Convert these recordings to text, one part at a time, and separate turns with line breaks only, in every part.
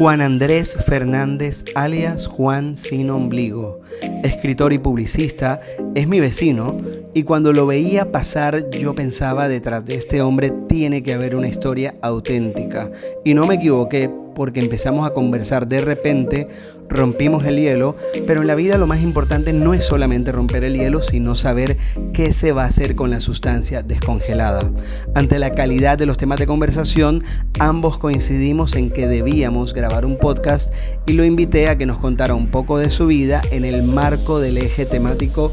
Juan Andrés Fernández, alias Juan Sin Ombligo, escritor y publicista, es mi vecino y cuando lo veía pasar yo pensaba, detrás de este hombre tiene que haber una historia auténtica. Y no me equivoqué porque empezamos a conversar de repente, rompimos el hielo, pero en la vida lo más importante no es solamente romper el hielo, sino saber qué se va a hacer con la sustancia descongelada. Ante la calidad de los temas de conversación, ambos coincidimos en que debíamos grabar un podcast y lo invité a que nos contara un poco de su vida en el marco del eje temático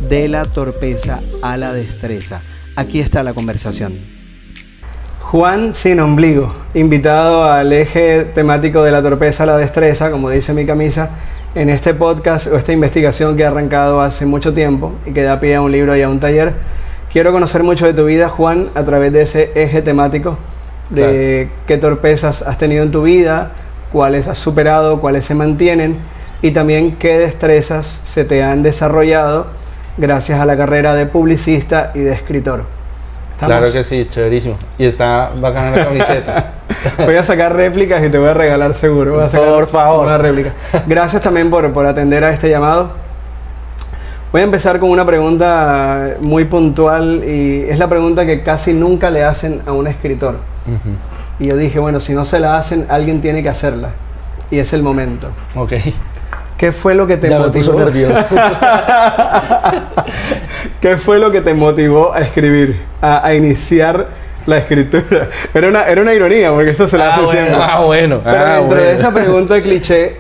de la torpeza a la destreza. Aquí está la conversación. Juan Sin Ombligo, invitado al eje temático de la torpeza a la destreza, como dice mi camisa, en este podcast o esta investigación que ha arrancado hace mucho tiempo y que da pie a un libro y a un taller. Quiero conocer mucho de tu vida, Juan, a través de ese eje temático, de qué torpezas has tenido en tu vida, cuáles has superado, cuáles se mantienen y también qué destrezas se te han desarrollado gracias a la carrera de publicista y de escritor. ¿Estamos?
Claro que sí, chéverísimo. Y está bacana la camiseta.
Voy a sacar réplicas y te voy a regalar seguro.
Por favor.
Una réplica. Gracias también por atender a este llamado. Voy a empezar con una pregunta muy puntual y es la pregunta que casi nunca le hacen a un escritor. Y yo dije, bueno, si no se la hacen, alguien tiene que hacerla. Y es el momento.
Ok.
¿Qué fue lo que te
ya
motivó?
Me puso nervioso.
¿Qué fue lo que te motivó a escribir, a iniciar la escritura? Era una ironía, porque eso se la hace siempre.
Bueno.
Pero dentro de esa pregunta de cliché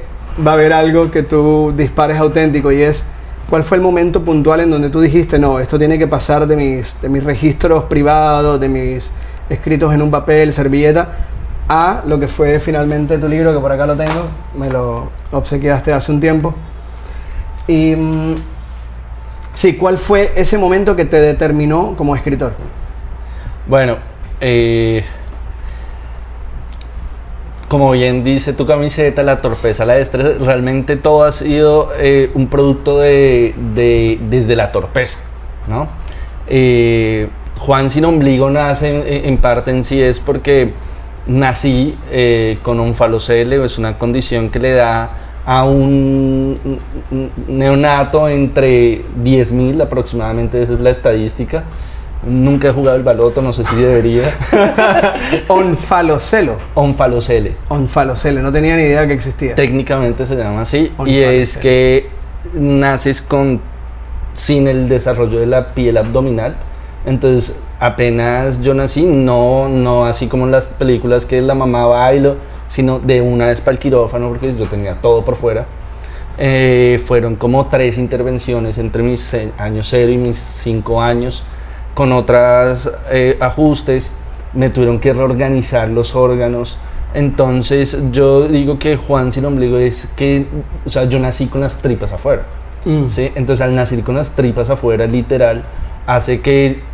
va a haber algo que tú dispares auténtico y es, ¿cuál fue el momento puntual en donde tú dijiste, no, esto tiene que pasar de mis registros privados, de mis escritos en un papel, servilleta, a lo que fue finalmente tu libro, que por acá lo tengo, me lo obsequiaste hace un tiempo? Y sí, ¿cuál fue ese momento que te determinó como escritor?
Bueno, como bien dice tu camiseta, la torpeza, la destreza, realmente todo ha sido un producto desde la torpeza, ¿no? Juan Sin Ombligo nace en parte en sí es porque nací con onfalocele, es una condición que le da a un neonato entre 10.000 aproximadamente, esa es la estadística. Nunca he jugado el baloto, no sé si debería.
Onfalocele, no tenía ni idea que existía.
Técnicamente se llama así, y es que naces sin el desarrollo de la piel abdominal. Entonces, apenas yo nací, no así como en las películas que la mamá bailó, sino de una vez para el quirófano, porque yo tenía todo por fuera. Fueron como 3 intervenciones entre mis años 0 y mis 5 años, con otros ajustes. Me tuvieron que reorganizar los órganos. Entonces, yo digo que Juan Sin Ombligo es que, o sea, yo nací con las tripas afuera. ¿Sí? Entonces, al nacer con las tripas afuera, literal, hace que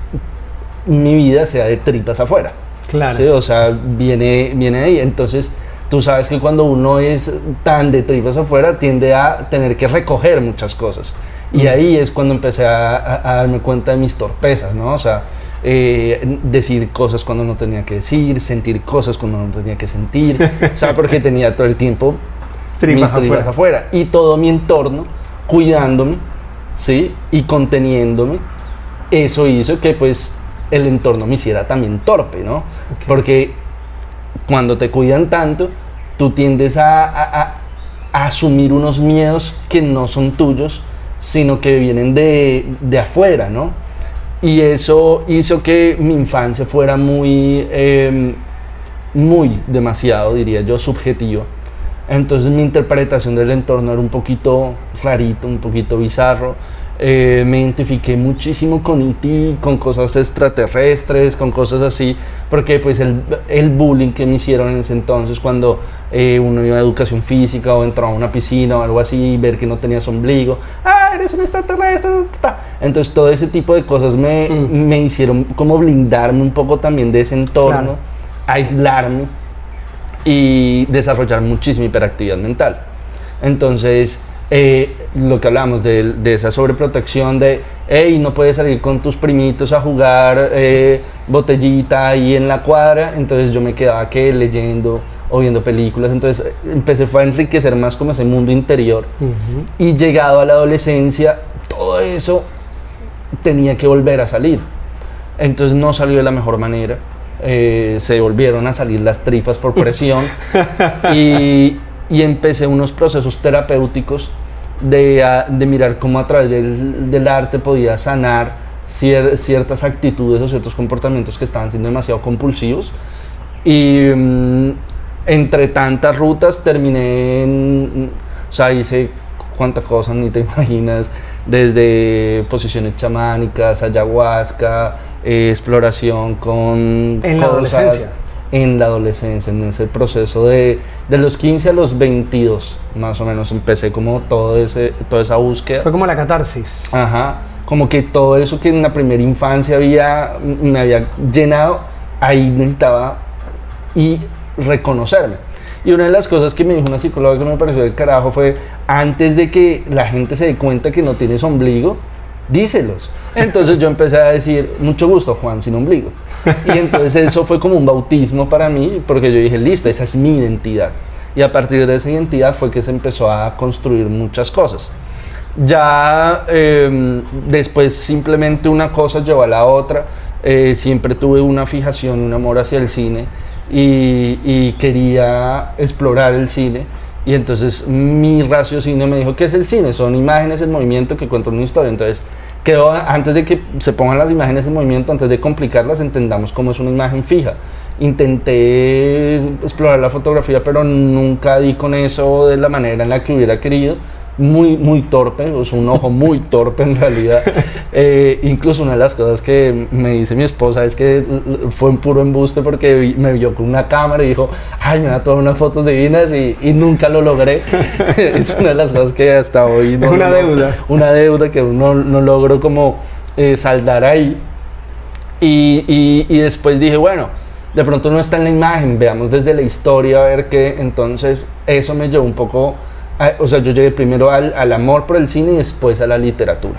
mi vida sea de tripas afuera.
Claro.
¿Sí? O sea, viene de ahí. Entonces, tú sabes que cuando uno es tan de tripas afuera, tiende a tener que recoger muchas cosas. Y ahí es cuando empecé a darme cuenta de mis torpezas, ¿no? O sea, decir cosas cuando no tenía que decir, sentir cosas cuando no tenía que sentir. O sea, porque tenía todo el tiempo mis tripas afuera. Y todo mi entorno cuidándome, ¿sí? Y conteniéndome. Eso hizo que, pues, el entorno me hiciera también torpe, ¿no? Okay. Porque cuando te cuidan tanto, tú tiendes a asumir unos miedos que no son tuyos, sino que vienen de afuera, ¿no? Y eso hizo que mi infancia fuera muy demasiado, diría yo, subjetiva. Entonces mi interpretación del entorno era un poquito rarito, un poquito bizarro. Me identifiqué muchísimo con E.T., con cosas extraterrestres, con cosas así, porque pues el bullying que me hicieron en ese entonces cuando uno iba a educación física o entraba a una piscina o algo así, ver que no tenías ombligo, eres un extraterrestre, entonces todo ese tipo de cosas me hicieron como blindarme un poco también de ese entorno, claro. Aislarme y desarrollar muchísima hiperactividad mental. Entonces lo que hablamos de esa sobreprotección de hey, no puedes salir con tus primitos a jugar botellita ahí en la cuadra, entonces yo me quedaba leyendo o viendo películas, entonces fue a enriquecer más como ese mundo interior. Y llegado a la adolescencia, todo eso tenía que volver a salir, entonces no salió de la mejor manera, se volvieron a salir las tripas por presión y empecé unos procesos terapéuticos de mirar cómo a través del arte podía sanar ciertas actitudes o ciertos comportamientos que estaban siendo demasiado compulsivos. Y entre tantas rutas terminé o sea, hice cuántas cosas ni te imaginas, desde posiciones chamánicas, ayahuasca, exploración con
¿En la adolescencia?
En la adolescencia, en ese proceso de los 15 a los 22, más o menos, empecé como toda esa búsqueda.
Fue como la catarsis.
Ajá, como que todo eso que en la primera infancia me había llenado, ahí necesitaba y reconocerme. Y una de las cosas que me dijo una psicóloga que me pareció del carajo fue: antes de que la gente se dé cuenta que no tienes ombligo, díselos. Entonces yo empecé a decir: mucho gusto, Juan sin ombligo. Y entonces eso fue como un bautismo para mí, porque yo dije: listo, esa es mi identidad. Y a partir de esa identidad fue que se empezó a construir muchas cosas. Ya después simplemente una cosa llevó a la otra. Siempre tuve una fijación, un amor hacia el cine y quería explorar el cine. Y entonces mi raciocinio me dijo: ¿qué es el cine? Son imágenes en movimiento que cuentan una historia. Entonces antes de que se pongan las imágenes en movimiento, antes de complicarlas, entendamos cómo es una imagen fija. Intenté explorar la fotografía, pero nunca di con eso de la manera en la que hubiera querido. Muy torpe, o sea, un ojo muy torpe en realidad. Incluso una de las cosas que me dice mi esposa es que fue un puro embuste, porque me vio con una cámara y dijo: ay, me voy a tomar unas fotos divinas, y nunca lo logré. Es una de las cosas que hasta hoy no,
es una deuda.
Una deuda que uno no logró como saldar ahí. Y después dije: bueno, de pronto no está en la imagen, veamos desde la historia a ver qué. Entonces eso me llevó un poco o sea, yo llegué primero al amor por el cine y después a la literatura.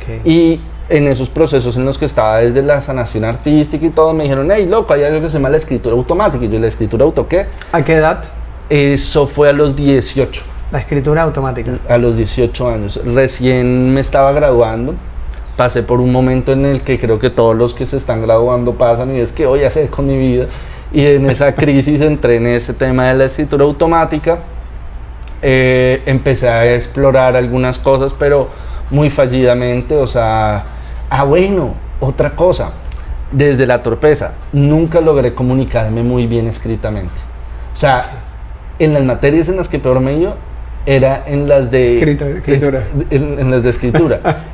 Okay.
Y en esos procesos en los que estaba desde la sanación artística y todo, me dijeron: hey, loco, hay algo que se llama la escritura automática. Y yo: ¿la escritura auto qué?
¿A qué edad?
Eso fue a los 18.
La escritura automática.
A los 18 años. Recién me estaba graduando. Pasé por un momento en el que creo que todos los que se están graduando pasan, y es: ¿qué voy a hacer con mi vida? Y en esa crisis entré en ese tema de la escritura automática. Empecé a explorar algunas cosas, pero muy fallidamente. O sea, bueno, otra cosa, desde la torpeza, nunca logré comunicarme muy bien escritamente. O sea, en las materias en las que peor me iba era en las de
escritura.
En las de escritura.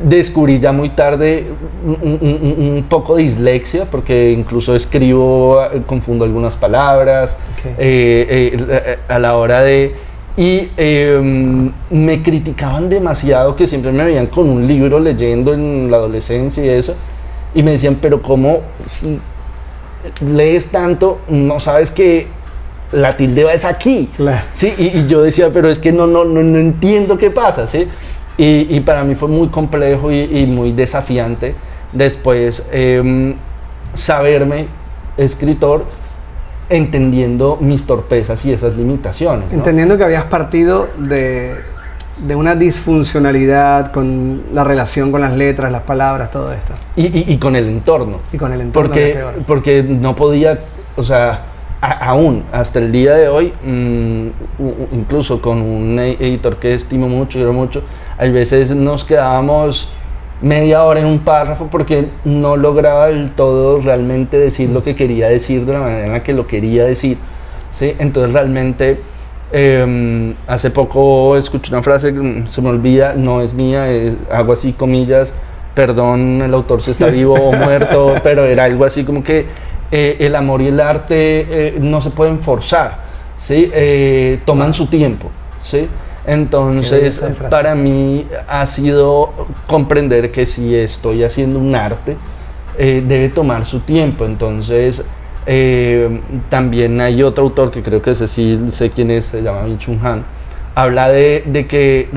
Descubrí ya muy tarde un poco de dislexia, porque incluso escribo, confundo algunas palabras. Okay. A la hora de... Y me criticaban demasiado, que siempre me veían con un libro leyendo en la adolescencia y eso, y me decían: pero ¿cómo si lees tanto no sabes que la tilde va es aquí? Claro. ¿Sí? Y yo decía: pero es que no entiendo qué pasa, ¿sí? Y para mí fue muy complejo y muy desafiante después saberme escritor, entendiendo mis torpezas y esas limitaciones, ¿no?
Entendiendo que habías partido de una disfuncionalidad con la relación con las letras, las palabras, todo esto.
Y con el entorno.
Y con el entorno.
Porque no podía, o sea, aún hasta el día de hoy, incluso con un editor que estimo mucho, quiero mucho, hay veces nos quedábamos media hora en un párrafo porque no lograba del todo realmente decir lo que quería decir de la manera en la que lo quería decir, ¿sí? Entonces realmente hace poco escuché una frase que se me olvida, no es mía, hago así comillas, perdón el autor si está vivo o muerto, pero era algo así como que el amor y el arte no se pueden forzar, ¿sí? Toman su tiempo, ¿sí? Entonces, para mí ha sido comprender que si estoy haciendo un arte, debe tomar su tiempo. Entonces, también hay otro autor que creo que ese sí sé quién es, se llama Byung-Chul Han, habla de que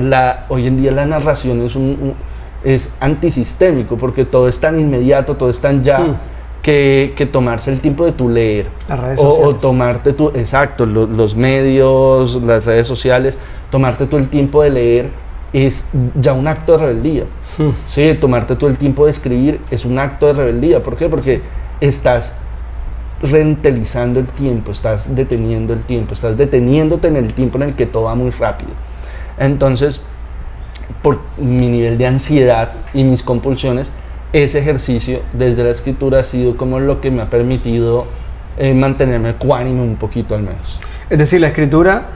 hoy en día la narración es antisistémico, porque todo es tan inmediato, todo es tan ya, que tomarse el tiempo de tu leer.
Las redes
O
sociales.
tomarte tu, exacto, los medios, las redes sociales, tomarte tú el tiempo de leer es ya un acto de rebeldía. Sí, tomarte tú el tiempo de escribir es un acto de rebeldía. ¿Por qué? Porque estás rentelizando el tiempo, estás deteniendo el tiempo, estás deteniéndote en el tiempo en el que todo va muy rápido. Entonces, por mi nivel de ansiedad y mis compulsiones, ese ejercicio desde la escritura ha sido como lo que me ha permitido mantenerme ecuánime un poquito al menos.
Es decir, la escritura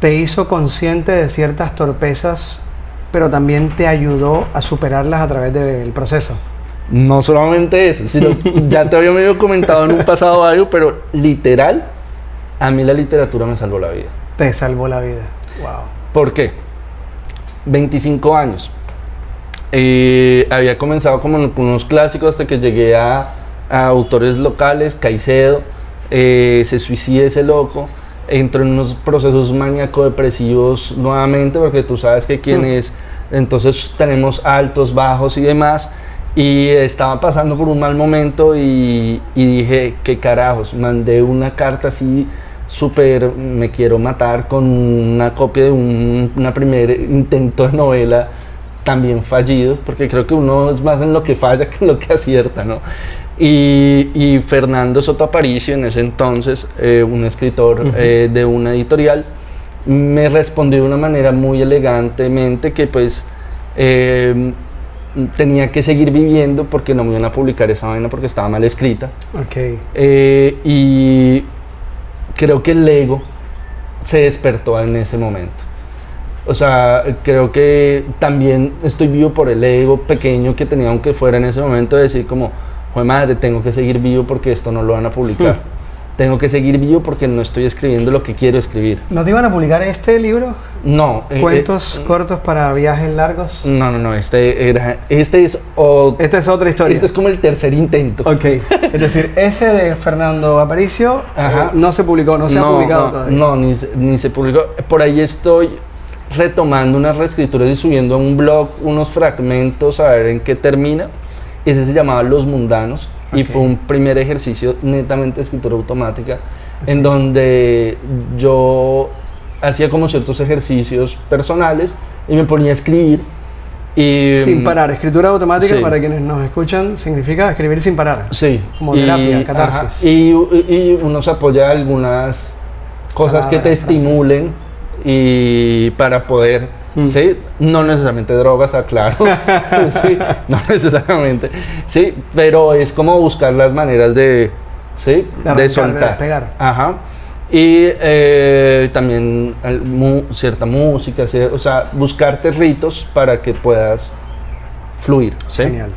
te hizo consciente de ciertas torpezas, pero también te ayudó a superarlas a través del proceso.
No solamente eso, sino ya te había medio comentado en un pasado algo, pero literal, a mí la literatura me salvó la vida.
Te salvó la vida. Wow.
¿Por qué? 25 años. Había comenzado como con unos clásicos hasta que llegué a autores locales, Caicedo, Se suicida ese loco, entro en unos procesos maníaco-depresivos nuevamente, porque tú sabes que quienes, entonces tenemos altos, bajos y demás, y estaba pasando por un mal momento y dije, ¿qué carajos? Mandé una carta así súper, me quiero matar, con una copia de una primer intento de novela también fallido, porque creo que uno es más en lo que falla que en lo que acierta, ¿no? Y Fernando Soto Aparicio, en ese entonces, un escritor de una editorial, me respondió de una manera muy elegantemente que pues tenía que seguir viviendo porque no me iban a publicar esa vaina porque estaba mal escrita.
Okay.
Y creo que el ego se despertó en ese momento. O sea, creo que también estoy vivo por el ego pequeño que tenía, aunque fuera en ese momento, de decir como, joder madre, tengo que seguir vivo porque esto no lo van a publicar. Tengo que seguir vivo porque no estoy escribiendo lo que quiero escribir.
¿No te iban a publicar este libro?
No.
¿Cuentos cortos para viajes largos?
No, este es
Esta es otra historia.
Este es como el tercer intento.
Ok, es decir, ese de Fernando Aparicio no se publicó, no se ha publicado todavía.
No, ni se publicó. Por ahí estoy retomando unas reescrituras y subiendo a un blog unos fragmentos a ver en qué termina. Ese se llamaba Los Mundanos. Y fue un primer ejercicio netamente de escritura automática, en donde yo hacía como ciertos ejercicios personales y me ponía a escribir. Y,
sin parar, escritura automática,
sí.
Para quienes nos escuchan, significa escribir sin parar.
Sí.
Como terapia, catarsis.
Y uno se apoya en algunas cosas que te estimulen y para poder... ¿sí? No necesariamente drogas, aclaro. Sí, no necesariamente. Sí, pero es como buscar las maneras de, ¿sí? De soltar.
De despegar.
Ajá. Y también cierta música, o sea, buscarte ritos para que puedas fluir. ¿sí?
Genial.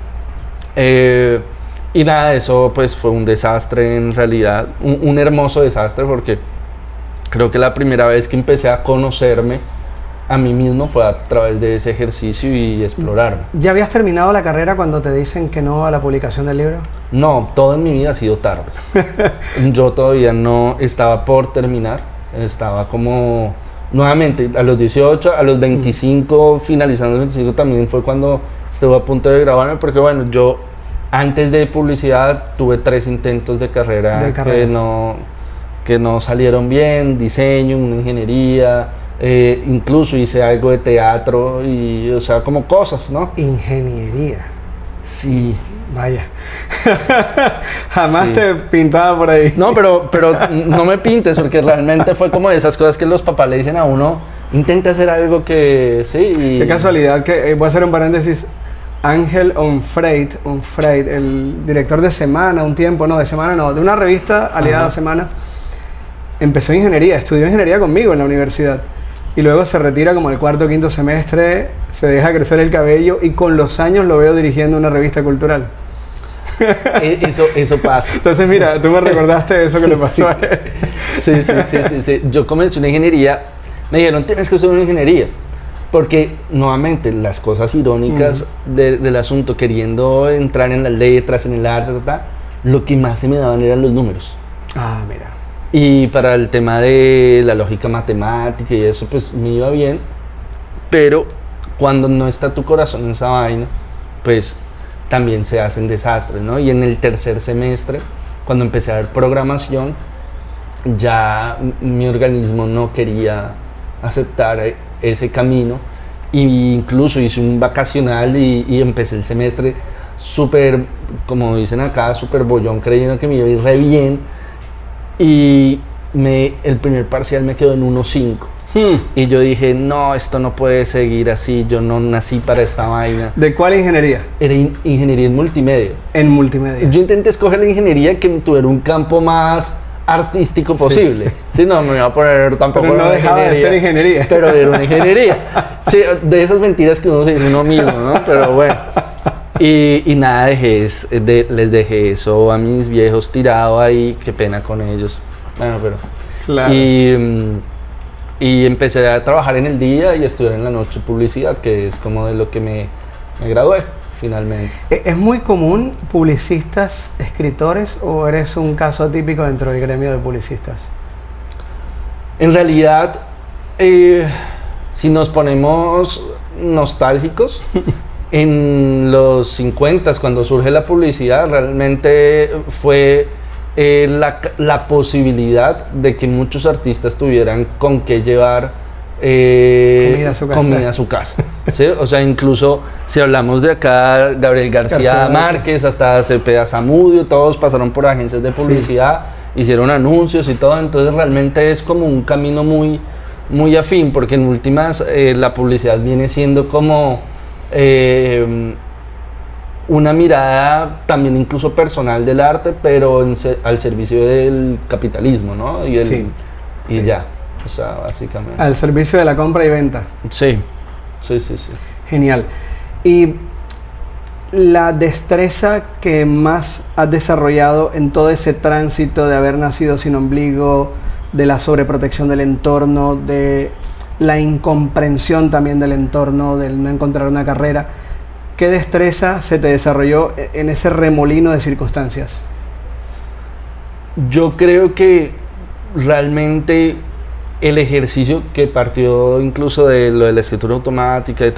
Y nada, eso pues fue un desastre en realidad, un hermoso desastre, porque creo que la primera vez que empecé a conocerme a mí mismo fue a través de ese ejercicio y explorarme.
¿Ya habías terminado la carrera cuando te dicen que no a la publicación del libro?
No, todo en mi vida ha sido tarde. Yo todavía no estaba por terminar, estaba como nuevamente a los 18, a los 25, finalizando los 25 también fue cuando estuve a punto de graduarme, porque bueno, yo antes de publicidad tuve 3 intentos de carrera que no salieron bien, diseño, una ingeniería. Incluso hice algo de teatro y, o sea, como cosas, ¿no?
Ingeniería.
Sí.
Vaya. Jamás
Sí.
te pintaba por ahí.
No, pero no me pintes, porque realmente fue como de esas cosas que los papás le dicen a uno, intenta hacer algo que, sí. Y...
Qué casualidad que, voy a hacer un paréntesis, Ángel Onfreit, el director de Semana, de una revista aliada a Semana, empezó ingeniería, estudió ingeniería conmigo en la universidad. Y luego se retira como el 4º o 5º semestre, se deja crecer el cabello y con los años lo veo dirigiendo una revista cultural.
Eso pasa.
Entonces mira, tú me recordaste eso que le pasó a él.
Sí. Yo comencé una ingeniería, me dijeron, tienes que estudiar una ingeniería. Porque nuevamente las cosas irónicas del asunto, queriendo entrar en las letras, en el arte, lo que más se me daban eran los números.
Ah, mira.
Y para el tema de la lógica matemática y eso, pues me iba bien. Pero cuando no está tu corazón en esa vaina, pues también se hacen desastres, ¿no? Y en el tercer semestre, cuando empecé a ver programación, ya mi organismo no quería aceptar ese camino, e incluso hice un vacacional y empecé el semestre súper, como dicen acá, súper bollón, creyendo que me iba a ir re bien, y el primer parcial me quedó en 1.5. Y yo dije, no, esto no puede seguir así, yo no nací para esta vaina.
¿De cuál ingeniería?
Era ingeniería en multimedia.
En multimedia.
Yo intenté escoger la ingeniería que tuviera un campo más artístico posible. Sí, sí. Sí, no me iba a poner tampoco.
Pero no dejaba de ser ingeniería.
Pero era una ingeniería. Sí, de esas mentiras que uno se dice uno mismo, ¿no? Pero bueno. Y nada, les dejé eso a mis viejos tirado ahí, qué pena con ellos. Bueno, pero...
Claro.
Y empecé a trabajar en el día y estudiar en la noche publicidad, que es como de lo que me gradué finalmente.
¿Es muy común publicistas, escritores, o eres un caso atípico dentro del gremio de publicistas?
En realidad, si nos ponemos nostálgicos, en los 50, cuando surge la publicidad, realmente fue la posibilidad de que muchos artistas tuvieran con qué llevar comida a su casa. ¿Sí? O sea, incluso si hablamos de acá, Gabriel García Márquez, hasta Cepeda Zamudio, todos pasaron por agencias de publicidad, hicieron anuncios y todo, entonces realmente es como un camino muy, muy afín, porque en últimas la publicidad viene siendo como una mirada también incluso personal del arte, pero al servicio del capitalismo, ¿no? Y ya, o sea, básicamente.
Al servicio de la compra y venta.
Sí.
Genial. Y la destreza que más has desarrollado en todo ese tránsito de haber nacido sin ombligo, de la sobreprotección del entorno, de la incomprensión también del entorno, del no encontrar una carrera, ¿qué destreza se te desarrolló en ese remolino de circunstancias?
Yo creo que realmente el ejercicio que partió incluso de lo de la escritura automática y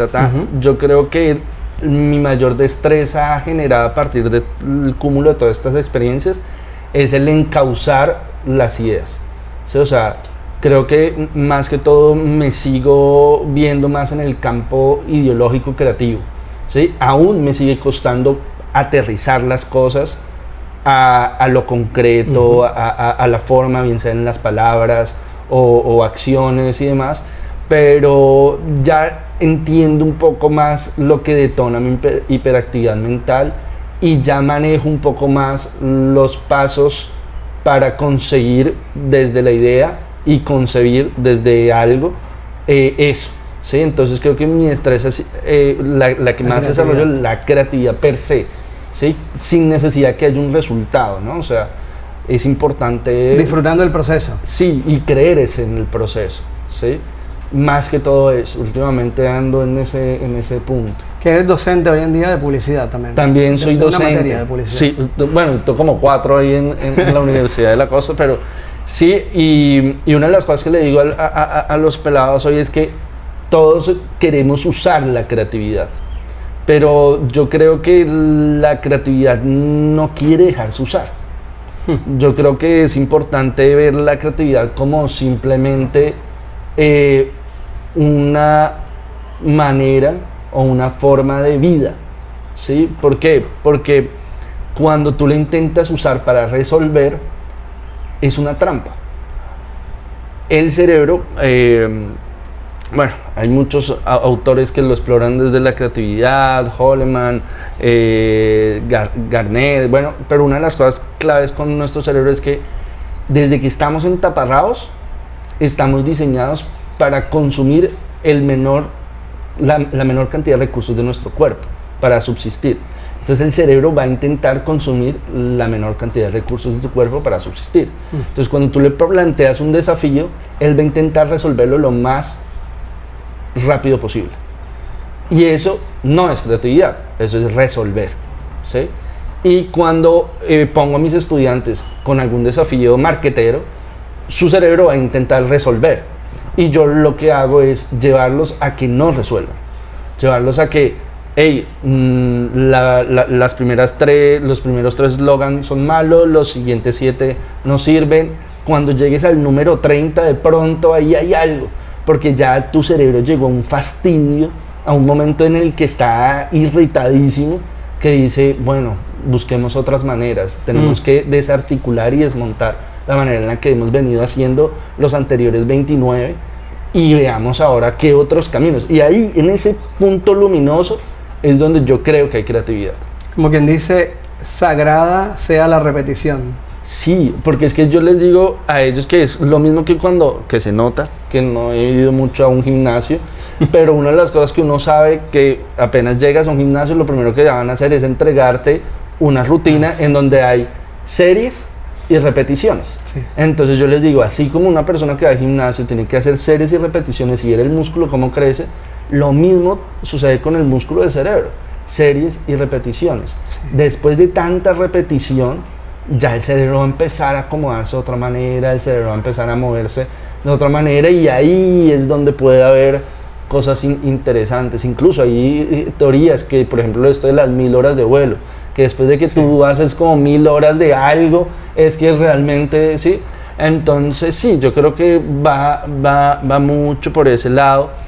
yo creo que mi mayor destreza generada a partir del cúmulo de todas estas experiencias es el encauzar las ideas. ¿Sí? O sea, creo que más que todo me sigo viendo más en el campo ideológico creativo. ¿Sí? Aún me sigue costando aterrizar las cosas a lo concreto, a la forma, bien sea en las palabras o acciones y demás, pero ya entiendo un poco más lo que detona mi hiperactividad mental y ya manejo un poco más los pasos para conseguir desde la idea y concebir desde algo eso. ¿Sí? Entonces creo que mi destreza es la que más desarrollo, la creatividad per se, ¿sí? Sin necesidad que haya un resultado, ¿no? O sea, es importante...
Disfrutando el proceso.
Sí, y creer en el proceso, ¿sí? Más que todo eso, últimamente ando en ese punto.
Que eres docente hoy en día de publicidad también.
También soy docente.
Una materia de publicidad.
Sí, bueno, tengo como 4 ahí en la Universidad de la Costa, pero sí, y una de las cosas que le digo a los pelados hoy es que todos queremos usar la creatividad, pero yo creo que la creatividad no quiere dejarse usar. Yo creo que es importante ver la creatividad como simplemente una manera o una forma de vida, ¿sí? ¿Por qué? Porque cuando tú la intentas usar para resolver, es una trampa. El cerebro... bueno, hay muchos autores que lo exploran desde la creatividad, Goleman, Garner, bueno, pero una de las cosas claves con nuestro cerebro es que desde que estamos entaparrados, estamos diseñados para consumir la menor cantidad de recursos de nuestro cuerpo, para subsistir. Entonces el cerebro va a intentar consumir la menor cantidad de recursos de tu cuerpo para subsistir. Entonces cuando tú le planteas un desafío, él va a intentar resolverlo lo más rápido posible. Y eso no es creatividad, eso es resolver, ¿sí? Y cuando pongo a mis estudiantes con algún desafío marketero, su cerebro va a intentar resolver. Y yo lo que hago es llevarlos a que no resuelvan, llevarlos a que hey, los primeros tres slogans son malos, los siguientes 7 no sirven. Cuando llegues al número 30, de pronto ahí hay algo, porque ya tu cerebro llegó a un fastidio, a un momento en el que está irritadísimo, que dice, bueno, busquemos otras maneras, tenemos que desarticular y desmontar la manera en la que hemos venido haciendo los anteriores 29 y veamos ahora qué otros caminos. Y ahí, en ese punto luminoso, es donde yo creo que hay creatividad.
Como quien dice, sagrada sea la repetición.
Sí, porque es que yo les digo a ellos que es lo mismo que se nota, que no he ido mucho a un gimnasio, pero una de las cosas que uno sabe que apenas llegas a un gimnasio, lo primero que van a hacer es entregarte una rutina en donde hay series y repeticiones. Sí. Entonces yo les digo, así como una persona que va al gimnasio tiene que hacer series y repeticiones y ver el músculo cómo crece, lo mismo sucede con el músculo del cerebro, series y repeticiones. Sí. Después de tanta repetición, ya el cerebro va a empezar a acomodarse de otra manera, el cerebro va a empezar a moverse de otra manera, y ahí es donde puede haber cosas interesantes. Incluso hay teorías que, por ejemplo, esto de las 1000 horas de vuelo, que después de que tú haces como 1000 horas de algo, es que realmente, sí. Entonces sí, yo creo que va mucho por ese lado.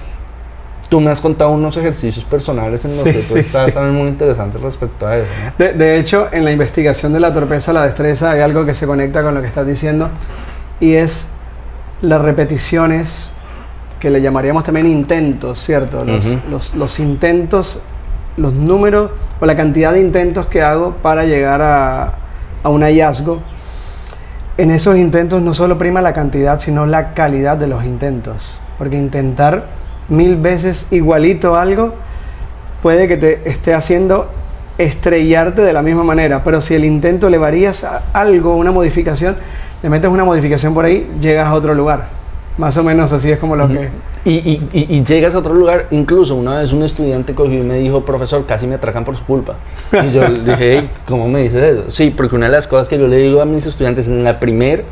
Tú me has contado unos ejercicios personales en los que tú estás también muy interesante respecto a eso, ¿no?
De hecho, en la investigación de la torpeza, la destreza, hay algo que se conecta con lo que estás diciendo, y es las repeticiones, que le llamaríamos también intentos, ¿cierto? Los intentos, los números o la cantidad de intentos que hago para llegar a un hallazgo. En esos intentos no solo prima la cantidad, sino la calidad de los intentos, porque intentar 1000 veces igualito algo puede que te esté haciendo estrellarte de la misma manera, pero si el intento le varías a algo, una modificación, le metes una modificación por ahí, llegas a otro lugar. Más o menos así es como lo que...
Y llegas a otro lugar. Incluso una vez un estudiante cogió y me dijo, profesor, casi me atracan por su culpa. Y yo le dije, hey, ¿cómo me dices eso? Sí, porque una de las cosas que yo le digo a mis estudiantes en la primer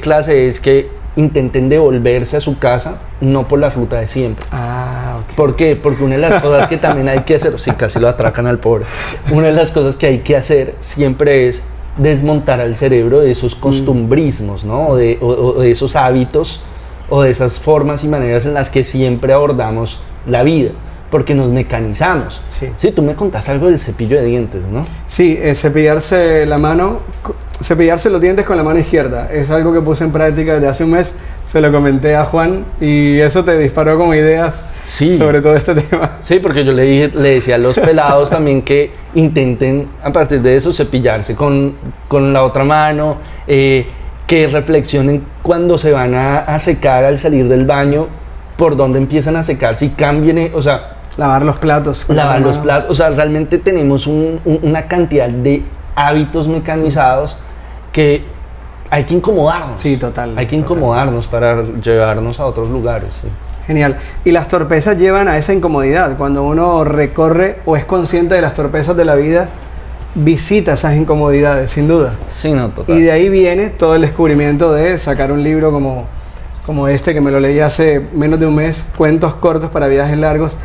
clase es que intenten devolverse a su casa, no por la ruta de siempre.
Okay.
¿Por qué? Porque una de las cosas que también hay que hacer, sí, casi lo atracan al pobre, una de las cosas que hay que hacer siempre es desmontar al cerebro de esos costumbrismos, ¿no? O de esos hábitos, o de esas formas y maneras en las que siempre abordamos la vida, porque nos mecanizamos. Sí, tú me contaste algo del cepillo de dientes, ¿no?
Sí, cepillarse los dientes con la mano izquierda. Es algo que puse en práctica desde hace un mes. Se lo comenté a Juan y eso te disparó como ideas sobre todo este tema.
Sí, porque yo le decía a los pelados también que intenten a partir de eso cepillarse con la otra mano, que reflexionen cuando se van a secar al salir del baño, por dónde empiezan a secar, si cambien, o sea...
Lavar los platos.
O sea, realmente tenemos una cantidad de hábitos mecanizados que hay que incomodarnos.
Sí, total.
Hay que incomodarnos para llevarnos a otros lugares. Sí.
Genial. Y las torpezas llevan a esa incomodidad. Cuando uno recorre o es consciente de las torpezas de la vida, visita esas incomodidades, sin duda.
Sí, no, total.
Y de ahí viene todo el descubrimiento de sacar un libro como este, que me lo leí hace menos de un mes, Cuentos cortos para viajes largos.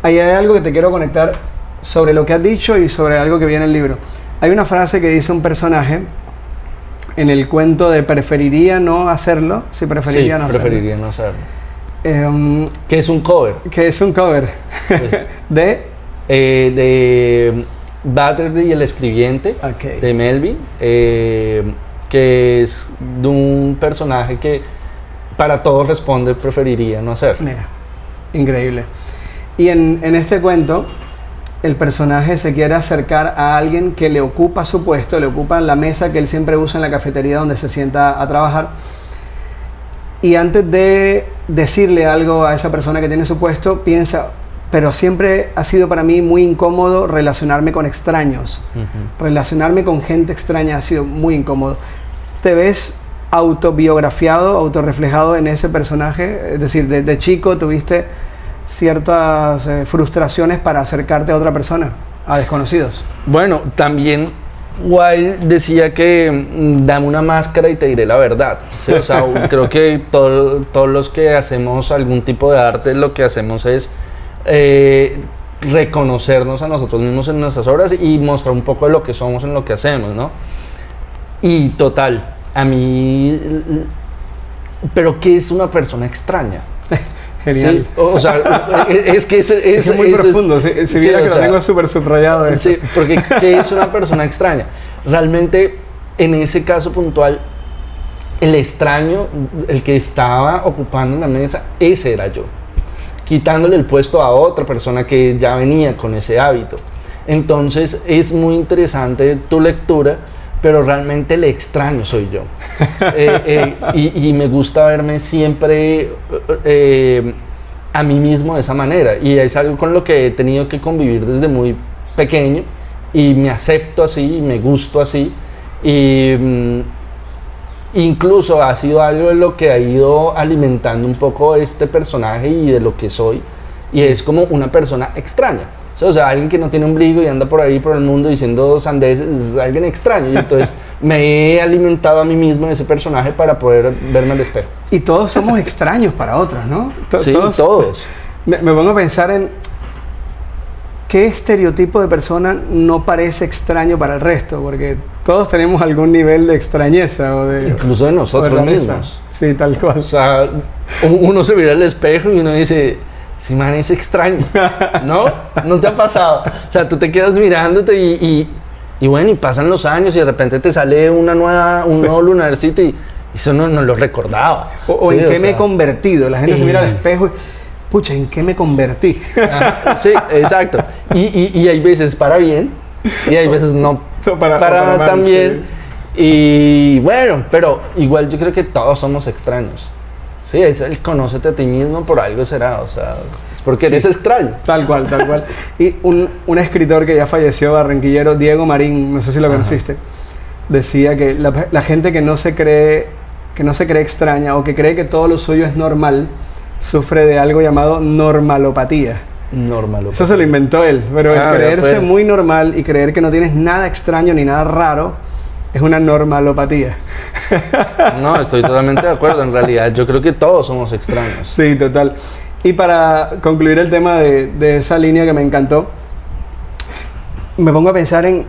Ahí hay algo que te quiero conectar sobre lo que has dicho y sobre algo que viene en el libro. Hay una frase que dice un personaje en el cuento de preferiría no hacerlo, preferiría no hacerlo.
Que es un cover.
Que es un cover. Sí.
de Batterby y el escribiente, de Melville, que es de un personaje que para todos responde preferiría no hacerlo.
Mira, increíble. Y en este cuento, el personaje se quiere acercar a alguien que le ocupa su puesto, le ocupa la mesa que él siempre usa en la cafetería donde se sienta a trabajar. Y antes de decirle algo a esa persona que tiene su puesto, piensa, pero siempre ha sido para mí muy incómodo relacionarme con extraños. Relacionarme con gente extraña ha sido muy incómodo. ¿Te ves autobiografiado, autorreflejado en ese personaje? Es decir, desde chico tuviste ciertas frustraciones para acercarte a otra persona, a desconocidos.
Bueno, también Wilde decía que dame una máscara y te diré la verdad. ¿Sí? O sea, creo que todos los que hacemos algún tipo de arte, lo que hacemos es reconocernos a nosotros mismos en nuestras obras y mostrar un poco de lo que somos en lo que hacemos, ¿no? Y total, a mí, pero ¿qué es una persona extraña?
Genial.
Sí, o sea, es que
es muy profundo, si viera que lo tengo súper subrayado.
Sí, porque ¿qué es una persona extraña? Realmente, en ese caso puntual, el extraño, el que estaba ocupando la mesa, ese era yo, quitándole el puesto a otra persona que ya venía con ese hábito. Entonces es muy interesante tu lectura, pero realmente el extraño soy yo. Y me gusta verme siempre a mí mismo de esa manera, y es algo con lo que he tenido que convivir desde muy pequeño, y me acepto así, y me gusto así, y incluso ha sido algo de lo que ha ido alimentando un poco este personaje y de lo que soy, y es como una persona extraña. O sea, alguien que no tiene ombligo y anda por ahí por el mundo diciendo sandeces, es alguien extraño, y entonces me he alimentado a mí mismo de ese personaje para poder verme al espejo.
Y todos somos extraños para otros, ¿no?
Sí, todos.
Me pongo a pensar en qué estereotipo de persona no parece extraño para el resto, porque todos tenemos algún nivel de extrañeza o de...
Incluso de nosotros mismos.
Sí, tal cual.
O sea, uno se mira al espejo y uno dice, si man es extraño, ¿no? ¿No te ha pasado? O sea, tú te quedas mirándote y bueno, y pasan los años y de repente te sale un nuevo lunarcito y eso no lo recordaba.
O sí, en qué me he convertido. La gente se mira al espejo y, pucha, ¿en qué me convertí?
Sí, exacto. Y hay veces para bien y hay veces no para tan bien. Sí. Y bueno, pero igual yo creo que todos somos extraños. Sí, es el conócete a ti mismo, por algo será, o sea, es porque eres extraño.
Tal cual, tal cual. Y un escritor que ya falleció, barranquillero, Diego Marín, no sé si lo conociste, decía que la gente que no se cree extraña o que cree que todo lo suyo es normal, sufre de algo llamado normalopatía.
Normalopatía.
Eso se lo inventó él, pero el creerse muy normal y creer que no tienes nada extraño ni nada raro es una normalopatía.
No, estoy totalmente de acuerdo. En realidad, yo creo que todos somos extraños.
Sí, total. Y para concluir el tema de esa línea que me encantó, me pongo a pensar en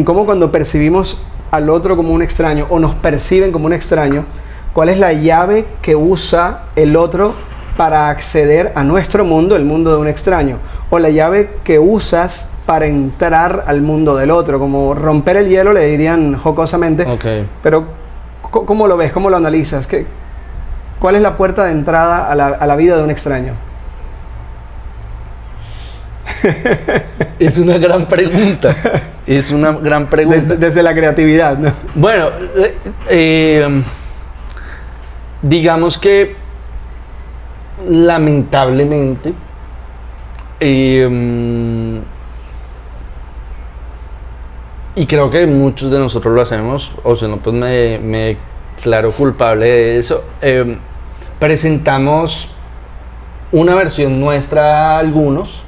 cómo cuando percibimos al otro como un extraño o nos perciben como un extraño, ¿cuál es la llave que usa el otro para acceder a nuestro mundo, el mundo de un extraño? O la llave que usas para entrar al mundo del otro, como romper el hielo, le dirían jocosamente.
Okay.
Pero, ¿cómo lo ves? ¿Cómo lo analizas? ¿Cuál es la puerta de entrada a la vida de un extraño?
Es una gran pregunta. Es una gran pregunta.
Desde la creatividad, ¿no?
Bueno, digamos que lamentablemente y creo que muchos de nosotros lo hacemos, o si no, pues me declaro culpable de eso. Presentamos una versión nuestra a algunos,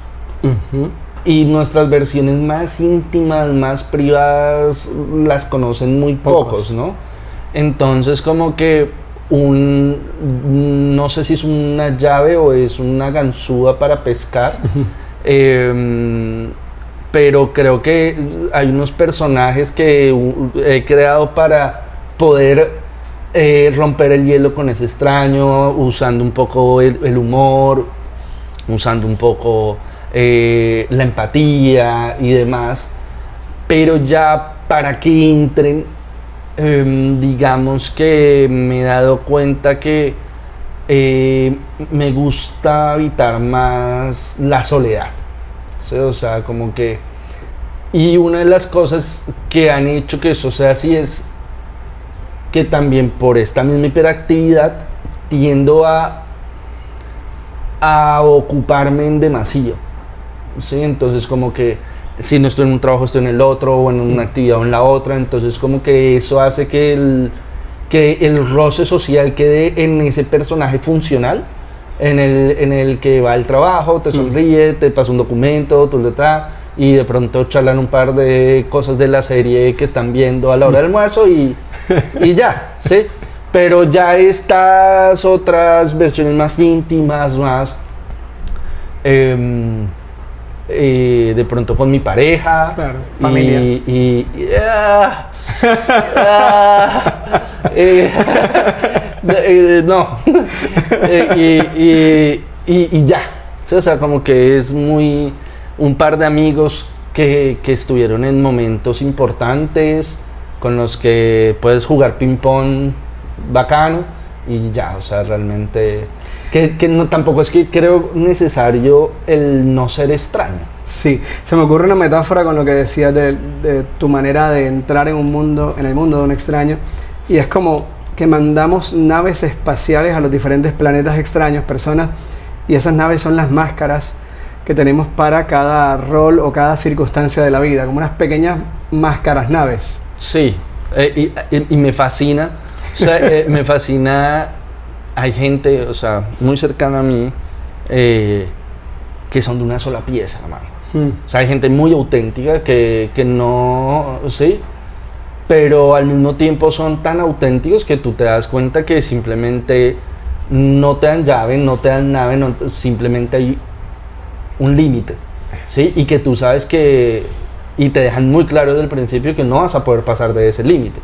y nuestras versiones más íntimas, más privadas, las conocen muy pocos, ¿no? Entonces, como que no sé si es una llave o es una ganzúa para pescar. Pero creo que hay unos personajes que he creado para poder romper el hielo con ese extraño, usando un poco el humor, usando un poco la empatía y demás, pero ya para que entren, digamos que me he dado cuenta que me gusta habitar más la soledad. ¿Sí? O sea, como que... Y una de las cosas que han hecho que eso sea así es que también por esta misma hiperactividad tiendo a ocuparme en demasía. ¿Sí? Entonces como que si no estoy en un trabajo estoy en el otro, o en una actividad o en la otra, entonces como que eso hace que el roce social quede en ese personaje funcional, en el que va al trabajo, te sonríe, te pasa un documento, y de pronto charlan un par de cosas de la serie que están viendo a la hora del almuerzo y ya, ¿sí? Pero ya estas otras versiones más íntimas, más de pronto con mi pareja.
Claro, familia.
No. Y ya. Sí, o sea, como que es muy un par de amigos que estuvieron en momentos importantes, con los que puedes jugar ping pong bacano y ya, o sea, realmente que no, tampoco es que creo necesario el no ser extraño.
Sí, se me ocurre una metáfora con lo que decías de tu manera de entrar en un mundo, en el mundo de un extraño, y es como que mandamos naves espaciales a los diferentes planetas extraños, personas, y esas naves son las máscaras que tenemos para cada rol o cada circunstancia de la vida, como unas pequeñas máscaras naves.
Sí, y me fascina, o sea, me fascina, hay gente, o sea, muy cercana a mí, que son de una sola pieza, hermano. O sea, hay gente muy auténtica que no, sí, pero al mismo tiempo son tan auténticos que tú te das cuenta que simplemente no te dan llave, no te dan nave, simplemente hay un límite, ¿sí? Y que tú sabes que, y te dejan muy claro desde el principio que no vas a poder pasar de ese límite.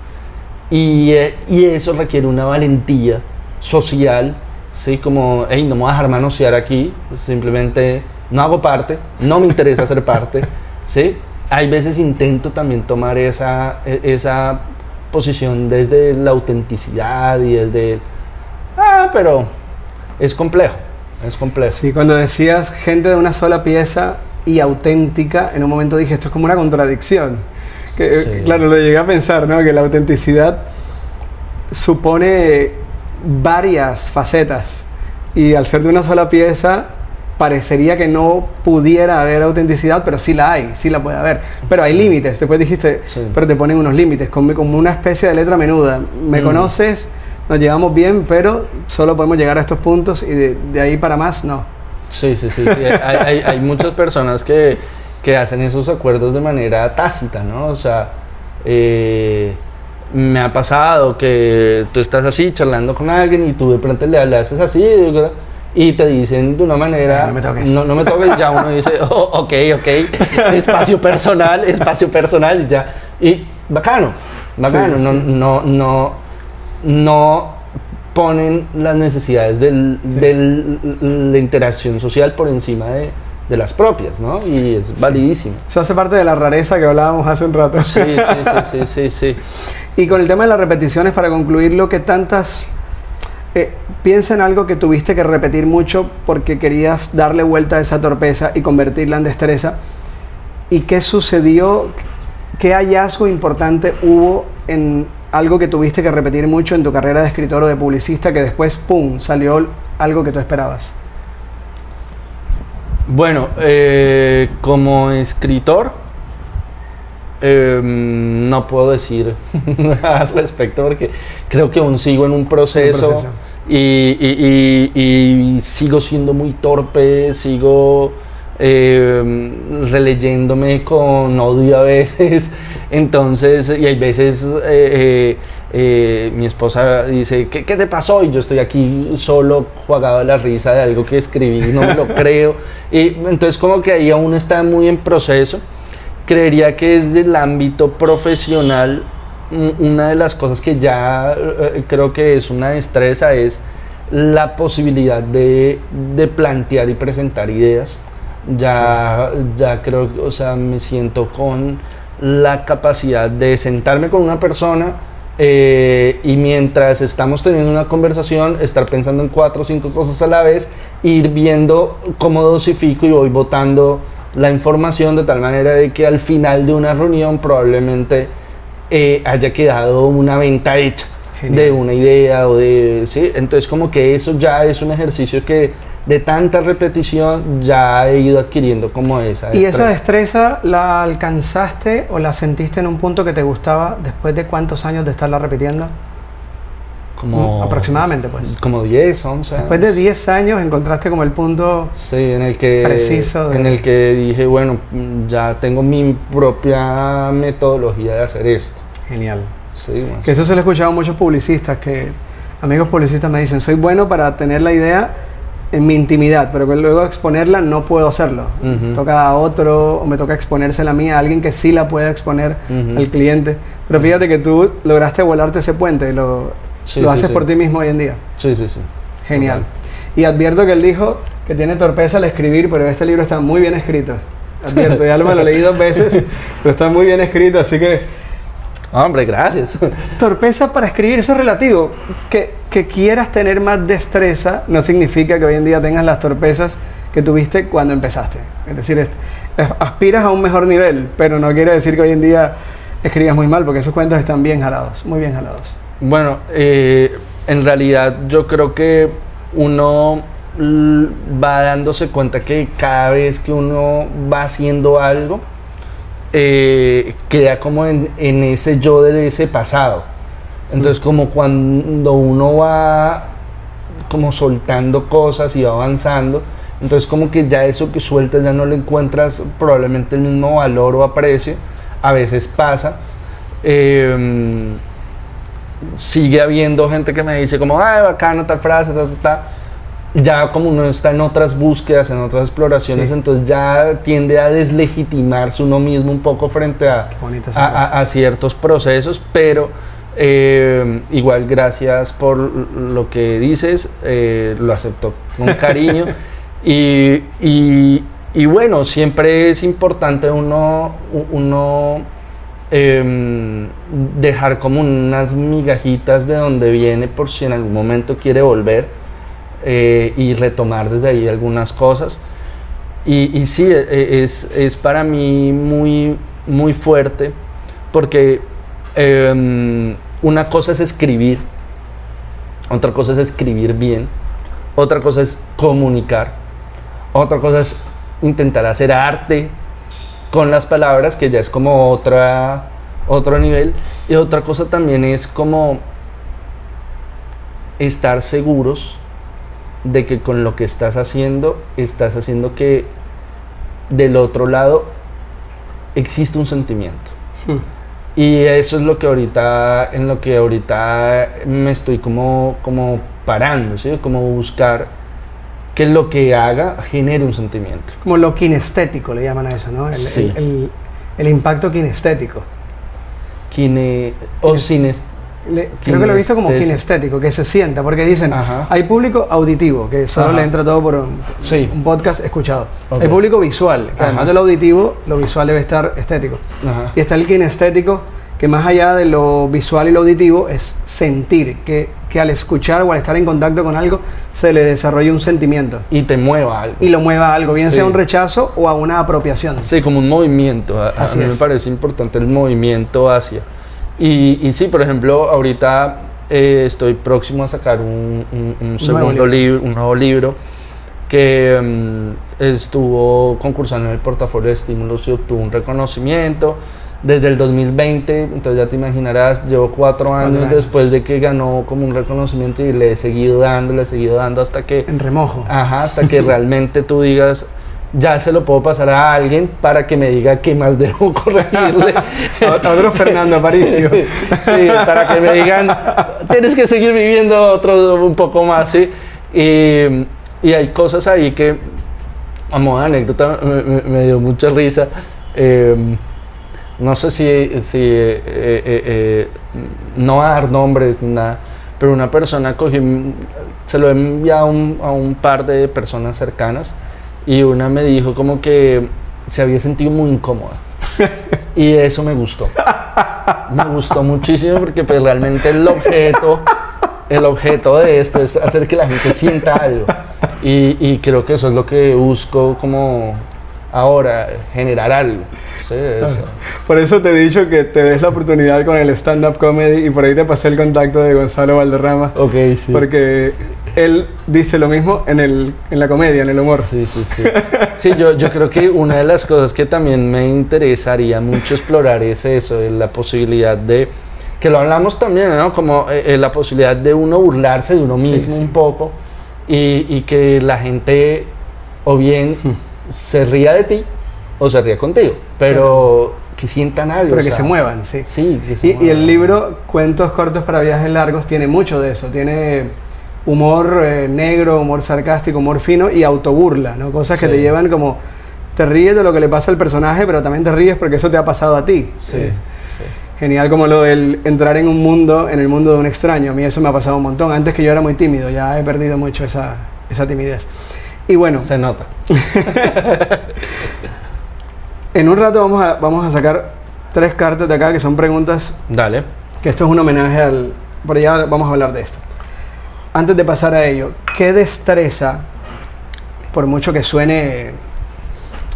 Y eso requiere una valentía social, ¿sí? Como, hey, no me voy a dejar manosear aquí, simplemente no hago parte, no me interesa ser parte, ¿sí? Hay veces intento también tomar esa posición desde la autenticidad y desde... pero es complejo, es complejo.
Sí, cuando decías gente de una sola pieza y auténtica, en un momento dije, esto es como una contradicción. Que,
sí.
Claro, lo llegué a pensar, ¿no? Que la autenticidad supone varias facetas y al ser de una sola pieza parecería que no pudiera haber autenticidad, pero sí la hay, sí la puede haber. Pero hay límites, después dijiste,
sí.
Pero te ponen unos límites, como una especie de letra menuda. Me conoces, nos llevamos bien, pero solo podemos llegar a estos puntos y de ahí para más, no.
Sí. Hay muchas personas que hacen esos acuerdos de manera tácita, ¿no? O sea, me ha pasado que tú estás así charlando con alguien y tú de pronto le hablas así y te dicen de una manera...
No me toques.
No me toques, ya uno dice, ok, espacio personal y ya. Y bacano. Sí. No ponen las necesidades de la interacción social por encima de las propias, ¿no? Y es validísimo.
Eso hace parte de la rareza que hablábamos hace un rato.
Sí.
Y con el tema de las repeticiones, para concluirlo, ¿qué tantas... piensa en algo que tuviste que repetir mucho porque querías darle vuelta a esa torpeza y convertirla en destreza. ¿Y qué sucedió? ¿Qué hallazgo importante hubo en algo que tuviste que repetir mucho en tu carrera de escritor o de publicista que después, ¡pum!, salió algo que tú esperabas?
Bueno, como escritor, no puedo decir al respecto porque creo que aún sigo en un proceso. Y sigo siendo muy torpe, sigo releyéndome con odio a veces, entonces, y hay veces mi esposa dice, ¿qué te pasó? Y yo estoy aquí solo jugado de la risa de algo que escribí y no me lo creo, y entonces como que ahí aún está muy en proceso. Creería que desde el ámbito profesional, una de las cosas que ya creo que es una destreza es la posibilidad de plantear y presentar ideas. Ya creo, o sea, me siento con la capacidad de sentarme con una persona y mientras estamos teniendo una conversación, estar pensando en 4 o 5 cosas a la vez, ir viendo cómo dosifico y voy botando la información de tal manera de que al final de una reunión probablemente haya quedado una venta hecha. Genial. De una idea o de... ¿sí? Entonces como que eso ya es un ejercicio que de tanta repetición ya he ido adquiriendo como esa destreza.
¿Y esa destreza la alcanzaste o la sentiste en un punto que te gustaba después de cuántos años de estarla repitiendo?
Como...
aproximadamente, pues.
Como 10, 11 años.
Después de 10 años encontraste como el punto
en el que,
preciso.
En el que dije, bueno, ya tengo mi propia metodología de hacer esto.
Genial.
Sí, bueno.
Que eso se lo he escuchado a muchos publicistas, que amigos publicistas me dicen, soy bueno para tener la idea, en mi intimidad, pero que luego exponerla no puedo hacerlo. Toca a otro, o me toca exponérsela a mí, a alguien que sí la pueda exponer al cliente. Pero fíjate que tú lograste volarte ese puente y lo haces por ti mismo hoy en día.
Sí.
Genial. Y advierto que él dijo que tiene torpeza al escribir, pero este libro está muy bien escrito. Advierto, ya me lo leí 2 veces, pero está muy bien escrito, así que...
Hombre, gracias.
Torpeza para escribir, eso es relativo. Que quieras tener más destreza no significa que hoy en día tengas las torpezas que tuviste cuando empezaste. Es decir, aspiras a un mejor nivel, pero no quiere decir que hoy en día escribas muy mal, porque esos cuentos están bien jalados, muy bien jalados.
Bueno, en realidad yo creo que uno va dándose cuenta que cada vez que uno va haciendo algo, queda como en ese yo de ese pasado. Entonces como cuando uno va como soltando cosas y va avanzando, entonces como que ya eso que sueltas ya no le encuentras probablemente el mismo valor o aprecio. A veces pasa. Sigue habiendo gente que me dice como, ay, bacana tal frase, ya como uno está en otras búsquedas, en otras exploraciones, entonces ya tiende a deslegitimarse uno mismo un poco frente a ciertos procesos, pero igual gracias por lo que dices, lo acepto con cariño y bueno, siempre es importante uno dejar como unas migajitas de donde viene por si en algún momento quiere volver. Y retomar desde ahí algunas cosas y sí, es para mí muy, muy fuerte porque una cosa es escribir, otra cosa es escribir bien, otra cosa es comunicar, otra cosa es intentar hacer arte con las palabras, que ya es como otro nivel, y otra cosa también es como estar seguros de que con lo que estás haciendo que del otro lado existe un sentimiento. Y eso es lo que ahorita me estoy como parando, ¿sí? Como buscar que lo que haga genere un sentimiento.
Como lo kinestético le llaman a eso, ¿no? El impacto kinestético. Creo que lo he visto como kinestético, que se sienta, porque dicen, hay público auditivo, que solo le entra todo por un podcast escuchado. Hay público visual, que además de lo auditivo, lo visual debe estar estético. Y está el kinestético, que más allá de lo visual y lo auditivo, es sentir, que al escuchar o al estar en contacto con algo, se le desarrolla un sentimiento.
Y te mueva algo.
Y lo mueva a algo, bien sea un rechazo o a una apropiación.
Sí, como un movimiento. A mí me parece importante el movimiento hacia... Y sí, por ejemplo, ahorita estoy próximo a sacar un nuevo libro que estuvo concursando en el portafolio de estímulos y obtuvo un reconocimiento desde el 2020, entonces ya te imaginarás, llevo 4 años después de que ganó como un reconocimiento y le he seguido dando hasta que...
En remojo.
Hasta que realmente tú digas... ya se lo puedo pasar a alguien para que me diga qué más debo corregirle.
A otro Fernando Aparicio.
Sí, para que me digan, tienes que seguir viviendo un poco más, ¿sí? Y hay cosas ahí que, a modo de anécdota, me dio mucha risa. No sé si no va a dar nombres ni nada, pero una persona se lo he enviado a un par de personas cercanas. Y una me dijo como que se había sentido muy incómoda. Y eso me gustó. Me gustó muchísimo porque pues realmente el objeto de esto es hacer que la gente sienta algo. Y creo que eso es lo que busco como ahora, generar algo. Sí, eso.
Por eso te he dicho que te des la oportunidad con el stand-up comedy y por ahí te pasé el contacto de Gonzalo Valderrama.
Ok, sí.
Porque él dice lo mismo en la comedia, en el humor.
Sí. Sí, yo creo que una de las cosas que también me interesaría mucho explorar es eso, la posibilidad de, que lo hablamos también, ¿no? Como la posibilidad de uno burlarse de uno mismo un poco y que la gente o bien se ría de ti o se ría contigo, pero que sientan algo.
Pero que se muevan, sí.
Sí, que se muevan.
Y el libro Cuentos cortos para viajes largos tiene mucho de eso. Tiene humor negro, humor sarcástico, humor fino y autoburla, ¿no? Cosas que
Sí.
te llevan como, te ríes de lo que le pasa al personaje, pero también te ríes porque eso te ha pasado a ti.
Sí, sí.
Genial como lo del entrar en un mundo, en el mundo de un extraño. A mí eso me ha pasado un montón. Antes que yo era muy tímido, ya he perdido mucho esa timidez. Y bueno,
Se nota.
en un rato vamos a sacar 3 cartas de acá que son preguntas,
Dale.
que esto es un homenaje al... Por allá vamos a hablar de esto. Antes de pasar a ello, ¿qué destreza, por mucho que suene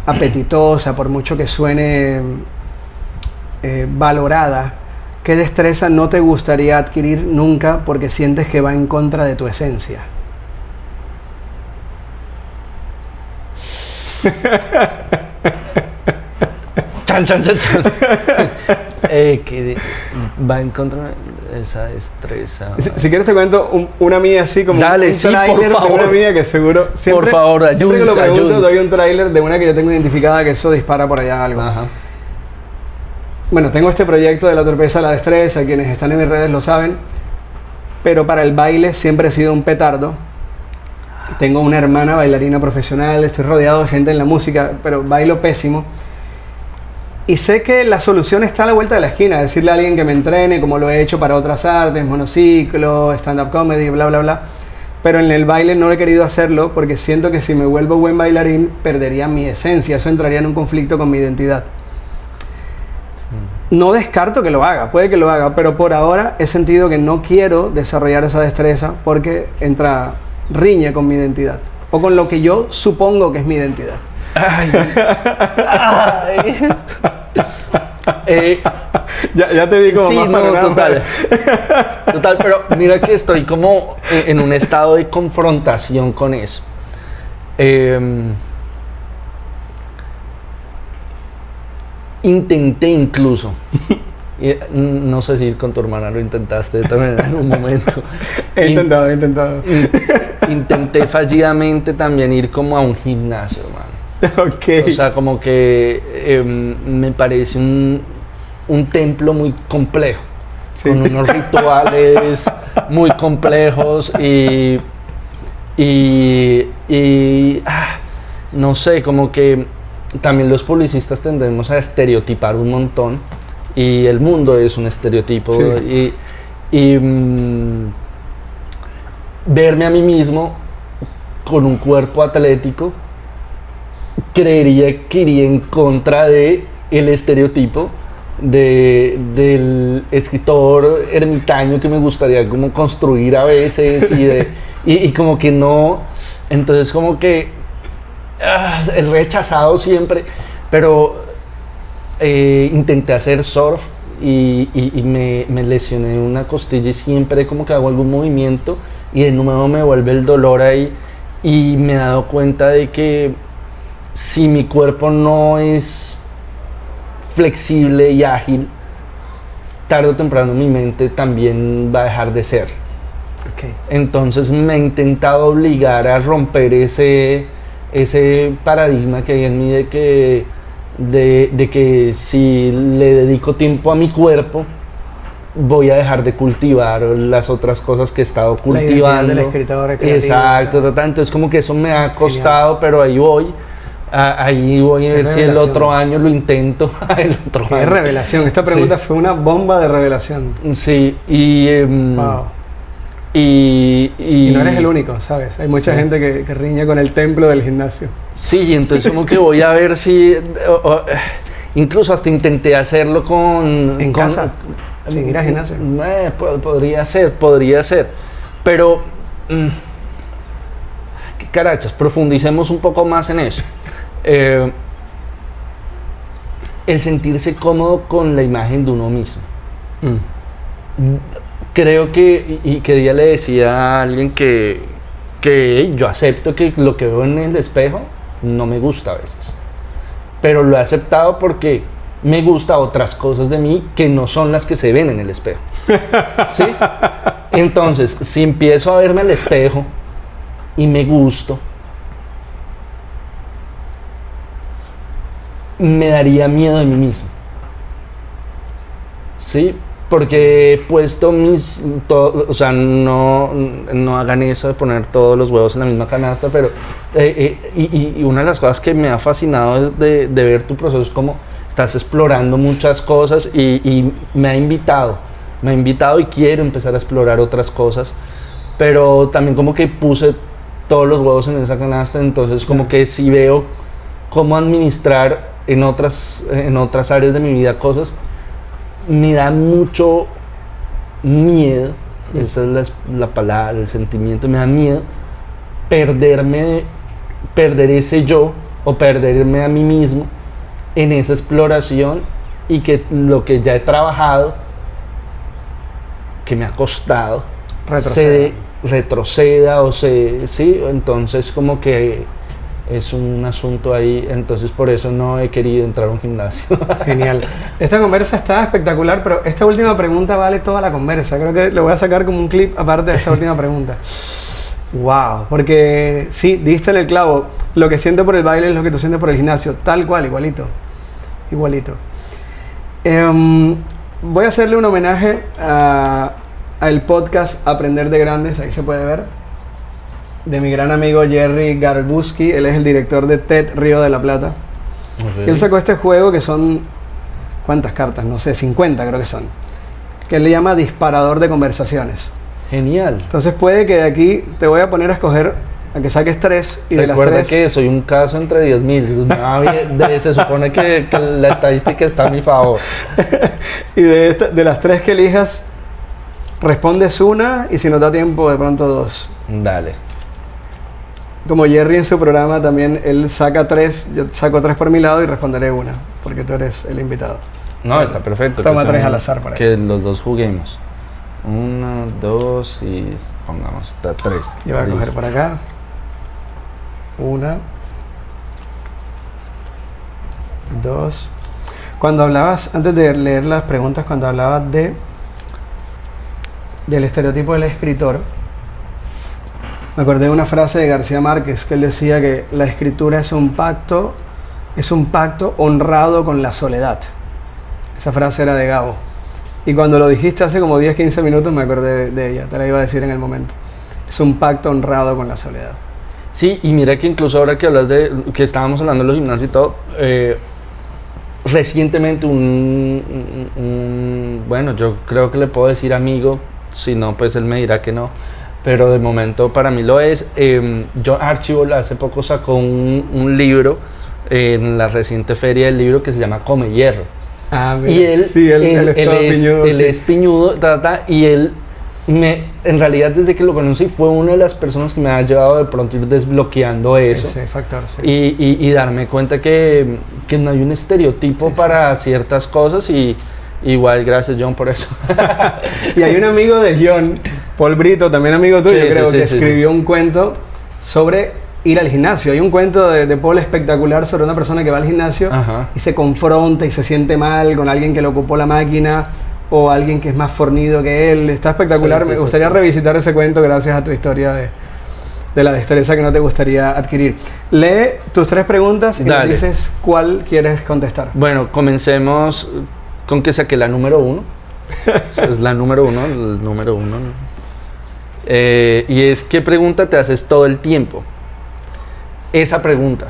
apetitosa, por mucho que suene valorada, qué destreza no te gustaría adquirir nunca porque sientes que va en contra de tu esencia?
Chan, chan, chan, chan. Que va en contra de esa destreza.
Si quieres te cuento una mía así como
Dale,
un
sí, por
tráiler de
favor.
una mía que seguro siempre,
Por favor,
siempre que lo
ayúdense,
pregunto
ayúdense.
doy un tráiler de una que yo tengo identificada que eso dispara por allá algo.
Ajá.
Bueno, tengo este proyecto de la torpeza a la destreza, quienes están en mis redes lo saben, pero para el baile siempre he sido un petardo. Tengo una hermana bailarina profesional, estoy rodeado de gente en la música, pero bailo pésimo. Y sé que la solución está a la vuelta de la esquina, decirle a alguien que me entrene, como lo he hecho para otras artes, monociclo, stand-up comedy, bla, bla, bla. Pero en el baile no he querido hacerlo porque siento que si me vuelvo buen bailarín, perdería mi esencia, eso entraría en un conflicto con mi identidad. No descarto que lo haga, puede que lo haga, pero por ahora he sentido que no quiero desarrollar esa destreza porque riñe con mi identidad o con lo que yo supongo que es mi identidad.
Ay.
Ya te digo
Sí,
más
no,
panorama.
total, pero mira que estoy como en un estado de confrontación con eso. Intenté incluso, no sé si con tu hermana lo intentaste también en algún momento.
He intentado.
Intenté fallidamente también ir como a un gimnasio, hermano.
Ok.
O sea, como que me parece un templo muy complejo,
Sí.
con unos rituales muy complejos no sé, como que también los publicistas tendemos a estereotipar un montón y el mundo es un estereotipo
Sí.
Verme a mí mismo con un cuerpo atlético creería que iría en contra de el estereotipo del escritor ermitaño que me gustaría como construir a veces y como que no, entonces como que es rechazado siempre, pero intenté hacer surf y me lesioné una costilla y siempre como que hago algún movimiento y de nuevo me vuelve el dolor ahí y me he dado cuenta de que si mi cuerpo no es flexible y ágil, tarde o temprano mi mente también va a dejar de ser.
Okay.
Entonces me he intentado obligar a romper ese paradigma que hay en mí de que si le dedico tiempo a mi cuerpo, voy a dejar de cultivar las otras cosas que he estado cultivando.
La identidad del escritor creativo.
Exacto, entonces como que eso me ha costado, pero ahí voy. Ahí voy a ver si el otro año lo intento.
Qué revelación. Esta pregunta fue una bomba de revelación.
Sí,
Wow.
Y
no eres el único, ¿sabes? Hay mucha gente que riñe con el templo del gimnasio.
Sí, entonces como que voy a ver si... incluso hasta intenté hacerlo
¿En casa? ¿Sin ir al gimnasio?
Podría ser. Pero... qué carachas, profundicemos un poco más en eso. El sentirse cómodo con la imagen de uno mismo. Creo que, y que día le decía a alguien que yo acepto que lo que veo en el espejo no me gusta a veces, pero lo he aceptado porque me gusta otras cosas de mí que no son las que se ven en el espejo. ¿Sí? Entonces, si empiezo a verme al espejo y me gusto, me daría miedo de mí mismo. ¿Sí? porque he puesto o sea, no hagan eso de poner todos los huevos en la misma canasta, pero y una de las cosas que me ha fascinado de ver tu proceso es cómo estás explorando muchas cosas y me ha invitado y quiero empezar a explorar otras cosas, pero también como que puse todos los huevos en esa canasta, entonces como que sí veo cómo administrar en otras áreas de mi vida cosas. Me da mucho miedo, esa es la palabra, el sentimiento, me da miedo perder ese yo o perderme a mí mismo en esa exploración y que lo que ya he trabajado, que me ha costado, retroceda sí, entonces como que es un asunto ahí, entonces por eso no he querido entrar a un gimnasio.
Genial. Esta conversa está espectacular, pero esta última pregunta vale toda la conversa. Creo que le voy a sacar como un clip aparte de esta última pregunta. Wow, porque sí, diste en el clavo. Lo que siento por el baile es lo que tú sientes por el gimnasio. Tal cual, igualito. Igualito. Voy a hacerle un homenaje al podcast Aprender de Grandes, ahí se puede ver, de mi gran amigo Jerry Garbuski. Él es el director de TED Río de la Plata. Okay. Él sacó este juego que son, ¿cuántas cartas? No sé, 50 creo que son. Que él le llama disparador de conversaciones.
Genial.
Entonces puede que de aquí te voy a poner a escoger, a que saques 3 y
recuerda de las 3... que soy un caso entre 10.000. Se supone que la estadística está a mi favor.
Y de las 3 que elijas, respondes una y si no da tiempo, de pronto 2.
Dale.
Como Jerry en su programa también, él saca 3, yo saco 3 por mi lado y responderé una, porque tú eres el invitado.
No, está perfecto.
Toma 3 al azar para
que los dos juguemos. 1, 2 y pongamos 3.
Yo voy a coger para acá. 1, 2. Cuando hablabas, antes de leer las preguntas, cuando hablabas del estereotipo del escritor, me acordé de una frase de García Márquez que él decía que la escritura es un pacto honrado con la soledad. Esa frase era de Gabo. Y cuando lo dijiste hace como 10-15 minutos me acordé de ella, te la iba a decir en el momento. Es un pacto honrado con la soledad.
Sí, y mira que incluso ahora que hablas que estábamos hablando de los gimnasios y todo, recientemente bueno, yo creo que le puedo decir amigo, si no pues él me dirá que no, pero de momento para mí lo es. John Archibald hace poco sacó un libro en la reciente feria del libro que se llama Come Hierro. Y él, sí, él es piñudo, y él en realidad desde que lo conocí fue una de las personas que me ha llevado de pronto a ir desbloqueando eso.
Ese factor, sí.
Y darme cuenta que no hay un estereotipo para ciertas cosas y igual gracias John por eso.
Y hay un amigo de John, Paul Brito, también amigo tuyo, creo que escribió un cuento sobre ir al gimnasio. Hay un cuento de Paul espectacular sobre una persona que va al gimnasio y se confronta y se siente mal con alguien que le ocupó la máquina o alguien que es más fornido que él. Está espectacular. Me gustaría revisitar ese cuento gracias a tu historia de la destreza que no te gustaría adquirir. Lee tus 3 preguntas y me dices cuál quieres contestar.
Bueno, comencemos con que saqué la número 1. Es la número 1, el número 1. Y es, ¿qué pregunta te haces todo el tiempo? Esa pregunta.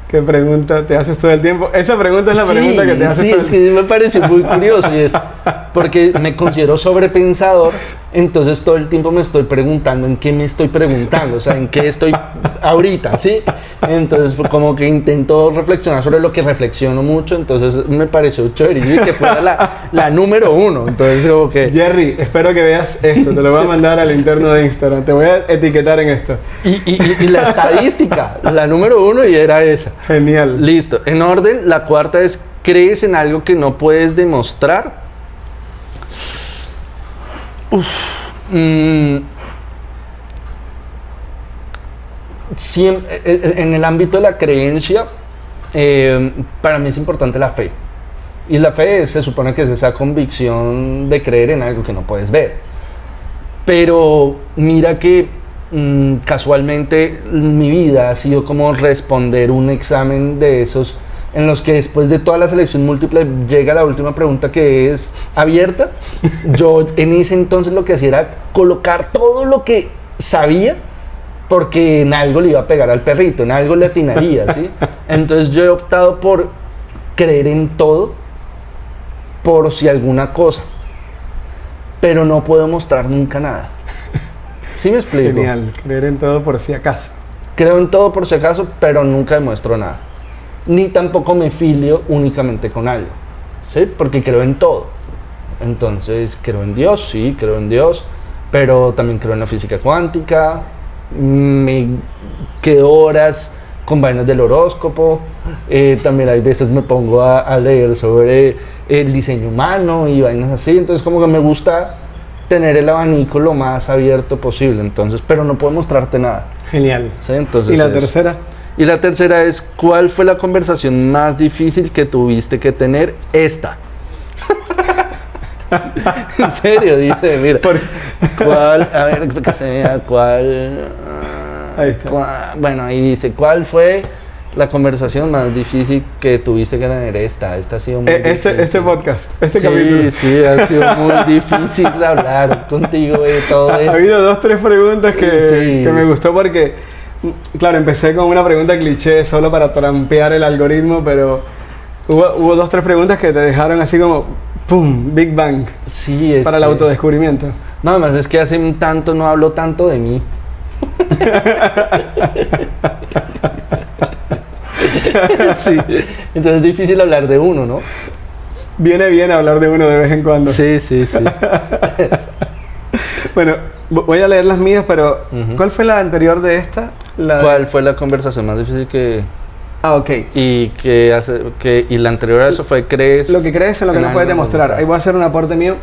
¿Qué pregunta te haces todo el tiempo? Esa pregunta es la pregunta que te haces todo el tiempo.
Sí, es que me pareció muy curioso y es porque me considero sobrepensador, entonces todo el tiempo me estoy preguntando en qué me estoy preguntando, o sea, en qué estoy ahorita, ¿sí? Entonces como que intento reflexionar sobre lo que reflexiono mucho, entonces me pareció chévere y que fuera la número 1, entonces como que...
Jerry, espero que veas esto, te lo voy a mandar al interno de Instagram, te voy a etiquetar en esto.
Y la estadística, la número 1 y era esa.
Genial.
Listo, en orden, la cuarta es, ¿crees en algo que no puedes demostrar? Siempre, en el ámbito de la creencia, para mí es importante la fe. Y la fe se supone que es esa convicción de creer en algo que no puedes ver. Pero mira que casualmente mi vida ha sido como responder un examen de esos en los que después de toda la selección múltiple llega la última pregunta que es abierta, yo en ese entonces lo que hacía era colocar todo lo que sabía, porque en algo le iba a pegar al perrito, en algo le atinaría, ¿sí? Entonces yo he optado por creer en todo, por si alguna cosa, pero no puedo mostrar nunca nada. ¿Sí me explico?
Genial, creer en todo por si acaso.
Creo en todo por si acaso, pero nunca demuestro nada. Ni tampoco me filio únicamente con algo, ¿sí? Porque creo en todo. Entonces, creo en Dios, sí, creo en Dios, pero también creo en la física cuántica. Me quedo horas con vainas del horóscopo. También hay veces me pongo a leer sobre el diseño humano y vainas así. Entonces, como que me gusta tener el abanico lo más abierto posible. Entonces, pero no puedo mostrarte nada.
Genial.
¿Sí? Entonces,
¿Y la tercera?
Y la tercera es, ¿cuál fue la conversación más difícil que tuviste que tener? Esta. En serio, dice, mira. ¿Cuál? A ver, que se vea, ¿cuál?
Ahí está.
Bueno, ahí dice, ¿cuál fue la conversación más difícil que tuviste que tener? Esta ha sido muy difícil.
Este podcast,
sí,
capítulo.
Sí, ha sido muy difícil de hablar contigo de todo esto.
Ha habido 2-3 preguntas que me gustó porque, claro, empecé con una pregunta cliché solo para trampear el algoritmo, pero hubo 2-3 preguntas que te dejaron así como, ¡pum! Big Bang.
Sí,
para el autodescubrimiento.
No, además es que hace tanto no hablo tanto de mí. Sí, entonces es difícil hablar de uno, ¿no?
Viene bien hablar de uno de vez en cuando.
Sí.
Bueno, voy a leer las mías, pero ¿cuál fue la anterior de esta?
¿Cuál fue la conversación más difícil que...?
Ah, ok.
Y la anterior a eso fue, ¿crees?
Lo que crees en lo que no puedes demostrar. Ahí voy a hacer un aporte mío.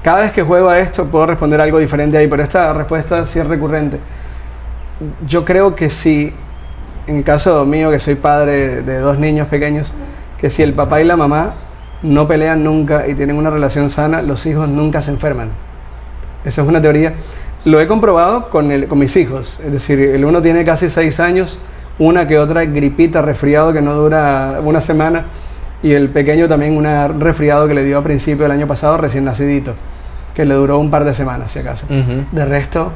Cada vez que juego a esto puedo responder algo diferente ahí, pero esta respuesta sí es recurrente. Yo creo que si, en caso mío, que soy padre de 2 niños pequeños, que si el papá y la mamá no pelean nunca y tienen una relación sana, los hijos nunca se enferman. Esa es una teoría. Lo he comprobado con mis hijos. Es decir, el uno tiene casi 6 años, una que otra gripita, resfriado que no dura una semana, y el pequeño también un resfriado que le dio a principio del año pasado, recién nacidito, que le duró un par de semanas, si acaso. De resto,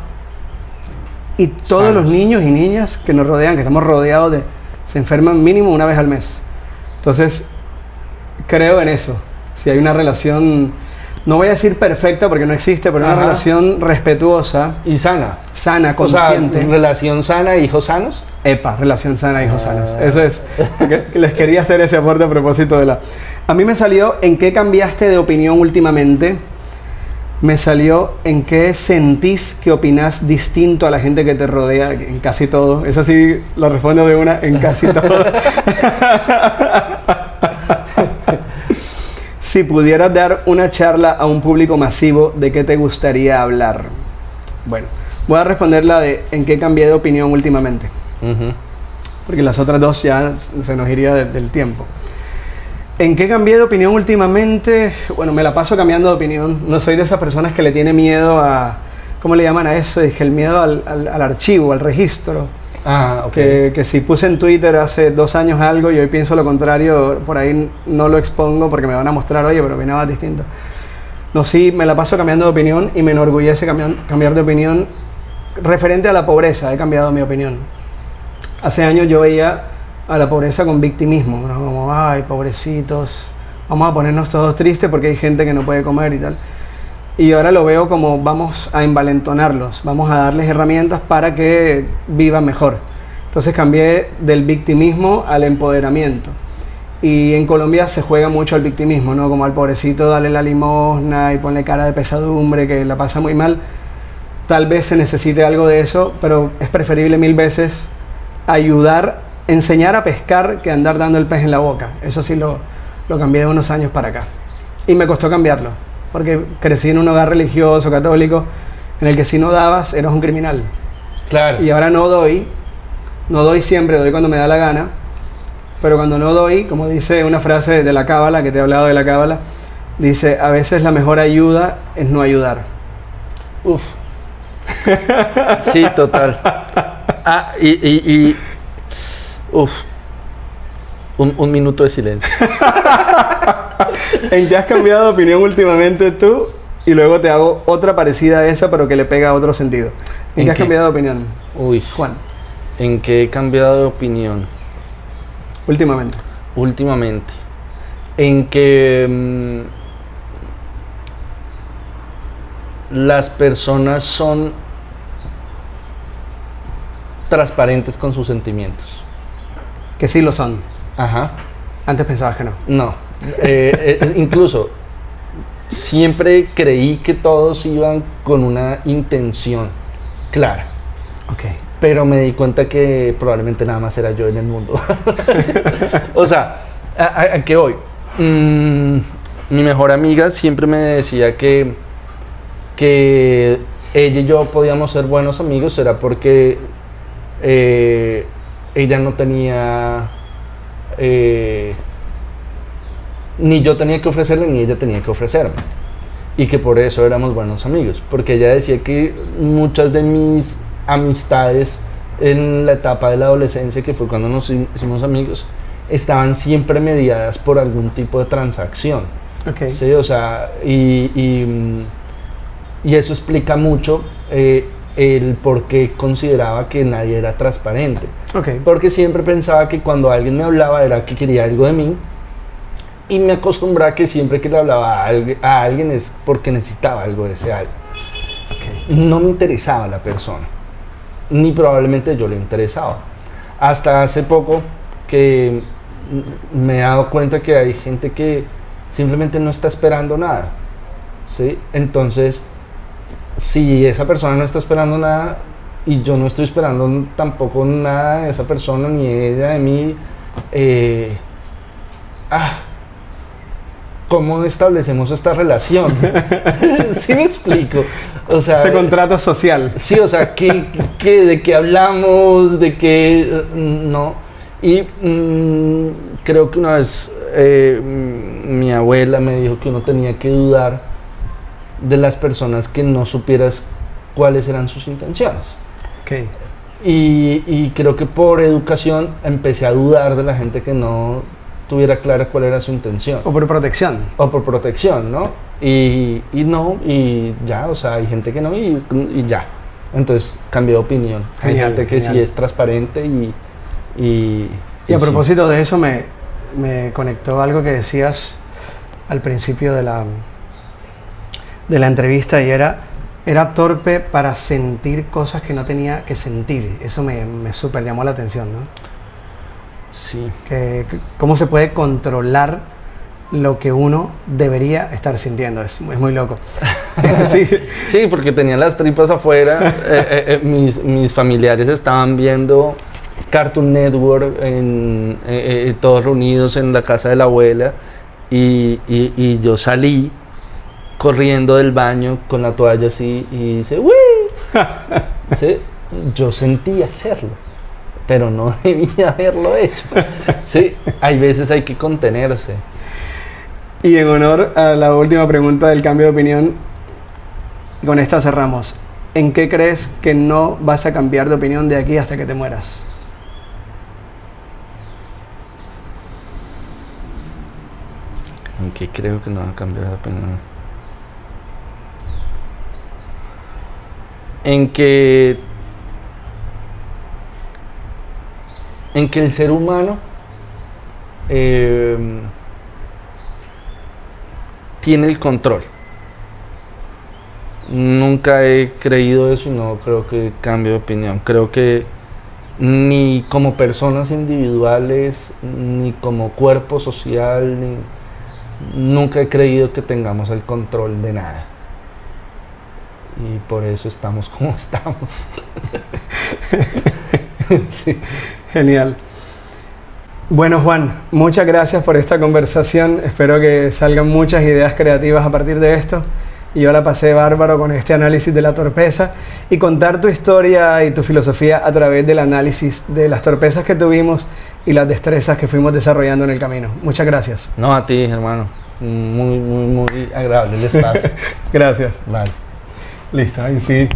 y todos
sanos.
Los niños y niñas que nos rodean, que estamos rodeados se enferman mínimo una vez al mes. Entonces, creo en eso. Si hay una relación, no voy a decir perfecta porque no existe, pero una relación respetuosa.
Y sana.
Sana, consciente.
O sea, relación sana, hijos sanos.
Epa, relación sana, hijos sanos. Eso es. Les quería hacer ese aporte a propósito de la... A mí me salió en qué cambiaste de opinión últimamente. Me salió en qué sentís que opinás distinto a la gente que te rodea, en casi todo. Esa sí lo respondo de una, en casi todo. Si pudieras dar una charla a un público masivo, ¿de qué te gustaría hablar? Bueno, voy a responder la de en qué cambié de opinión últimamente. Porque las otras dos ya se nos iría del tiempo. ¿En qué cambié de opinión últimamente? Bueno, me la paso cambiando de opinión. No soy de esas personas que le tiene miedo a... ¿Cómo le llaman a eso? Es que el miedo al archivo, al registro.
Ah, ok.
Que si puse en Twitter hace 2 años algo y hoy pienso lo contrario, por ahí no lo expongo porque me van a mostrar, oye, pero opinabas distinto. No, sí, me la paso cambiando de opinión y me enorgullece cambiar de opinión. Referente a la pobreza, he cambiado mi opinión. Hace años yo veía a la pobreza con victimismo, ¿no? Como, ay, pobrecitos, vamos a ponernos todos tristes porque hay gente que no puede comer y tal. Y ahora lo veo como vamos a envalentonarlos, vamos a darles herramientas para que vivan mejor. Entonces cambié del victimismo al empoderamiento. Y en Colombia se juega mucho al victimismo, ¿no? Como al pobrecito dale la limosna y ponle cara de pesadumbre, que la pasa muy mal. Tal vez se necesite algo de eso, pero es preferible 1000 veces ayudar, enseñar a pescar que andar dando el pez en la boca. Eso sí lo cambié de unos años para acá. Y me costó cambiarlo, porque crecí en un hogar religioso, católico, en el que si no dabas, eras un criminal.
Claro.
Y ahora no doy siempre, doy cuando me da la gana, pero cuando no doy, como dice una frase de la Cábala, que te he hablado de la Cábala, dice, a veces la mejor ayuda es no ayudar.
Uf. Sí, total. Uf. Un minuto de silencio.
¿En qué has cambiado de opinión últimamente tú? Y luego te hago otra parecida a esa, pero que le pega a otro sentido. ¿En qué has cambiado de opinión,
Uy,
Juan?
¿en qué he cambiado de opinión?
Últimamente.
Últimamente. En que las personas son transparentes con sus sentimientos.
Que sí lo son.
Ajá.
Antes pensabas que no.
No. Incluso siempre creí que todos iban con una intención clara.
Ok.
Pero me di cuenta que probablemente nada más era yo en el mundo. O sea, ¿a qué voy? Mi mejor amiga siempre me decía que ella y yo podíamos ser buenos amigos, era porque ella no tenía... ni yo tenía que ofrecerle, ni ella tenía que ofrecerme. Y que por eso éramos buenos amigos. Porque ella decía que muchas de mis amistades en la etapa de la adolescencia, que fue cuando nos hicimos amigos, estaban siempre mediadas por algún tipo de transacción.
Ok.
Sí, o sea, y eso explica mucho el por qué consideraba que nadie era transparente.
Ok.
Porque siempre pensaba que cuando alguien me hablaba era que quería algo de mí. Y me acostumbraba que siempre que le hablaba a alguien es porque necesitaba algo de ese algo.
Ok.
No me interesaba la persona, ni probablemente yo le interesaba. Hasta hace poco que me he dado cuenta que hay gente que simplemente no está esperando nada, ¿sí? Entonces, si esa persona no está esperando nada y yo no estoy esperando tampoco nada de esa persona ni ella de mí, ¿cómo establecemos esta relación? ¿Sí me explico? O sea,
ese contrato social.
sí, o sea, ¿de qué hablamos? ¿De qué no? Y creo que una vez mi abuela me dijo que uno tenía que dudar de las personas que no supieras cuáles eran sus intenciones.
Ok.
Y creo que por educación empecé a dudar de la gente que no tuviera clara cuál era su intención.
O por protección.
O por protección, ¿no? Y no, y ya, o sea, hay gente que no, y ya. Entonces cambié de opinión.
Genial,
hay gente que
genial.
sí es transparente
Y a
sí.
propósito de eso me conectó algo que decías al principio de la entrevista, y era torpe para sentir cosas que no tenía que sentir. Eso me súper llamó la atención, ¿no?
Sí.
Cómo se puede controlar lo que uno debería estar sintiendo. Es muy loco. Sí.
Sí, porque tenía las tripas afuera. Mis familiares estaban viendo Cartoon Network todos reunidos en la casa de la abuela, y yo salí corriendo del baño con la toalla así y dice ¡uy! ¿Sí? Yo sentí hacerlo, pero no debía haberlo hecho. Sí, hay veces hay que contenerse.
Y en honor a la última pregunta del cambio de opinión, con esta cerramos. ¿En qué crees que no vas a cambiar de opinión de aquí hasta que te mueras?
¿En qué creo que no va a cambiar de opinión? En que el ser humano tiene el control. Nunca he creído eso y no creo que cambie de opinión. Creo que ni como personas individuales, ni como cuerpo social, nunca he creído que tengamos el control de nada. Y por eso estamos como estamos. Sí.
Genial. Bueno, Juan, muchas gracias por esta conversación. Espero que salgan muchas ideas creativas a partir de esto. Y yo la pasé bárbaro con este análisis de la torpeza y contar tu historia y tu filosofía a través del análisis de las torpezas que tuvimos y las destrezas que fuimos desarrollando en el camino. Muchas gracias.
No, a ti, hermano. Muy, muy, muy agradable el espacio.
Gracias.
Vale.
Listo, ahí sí.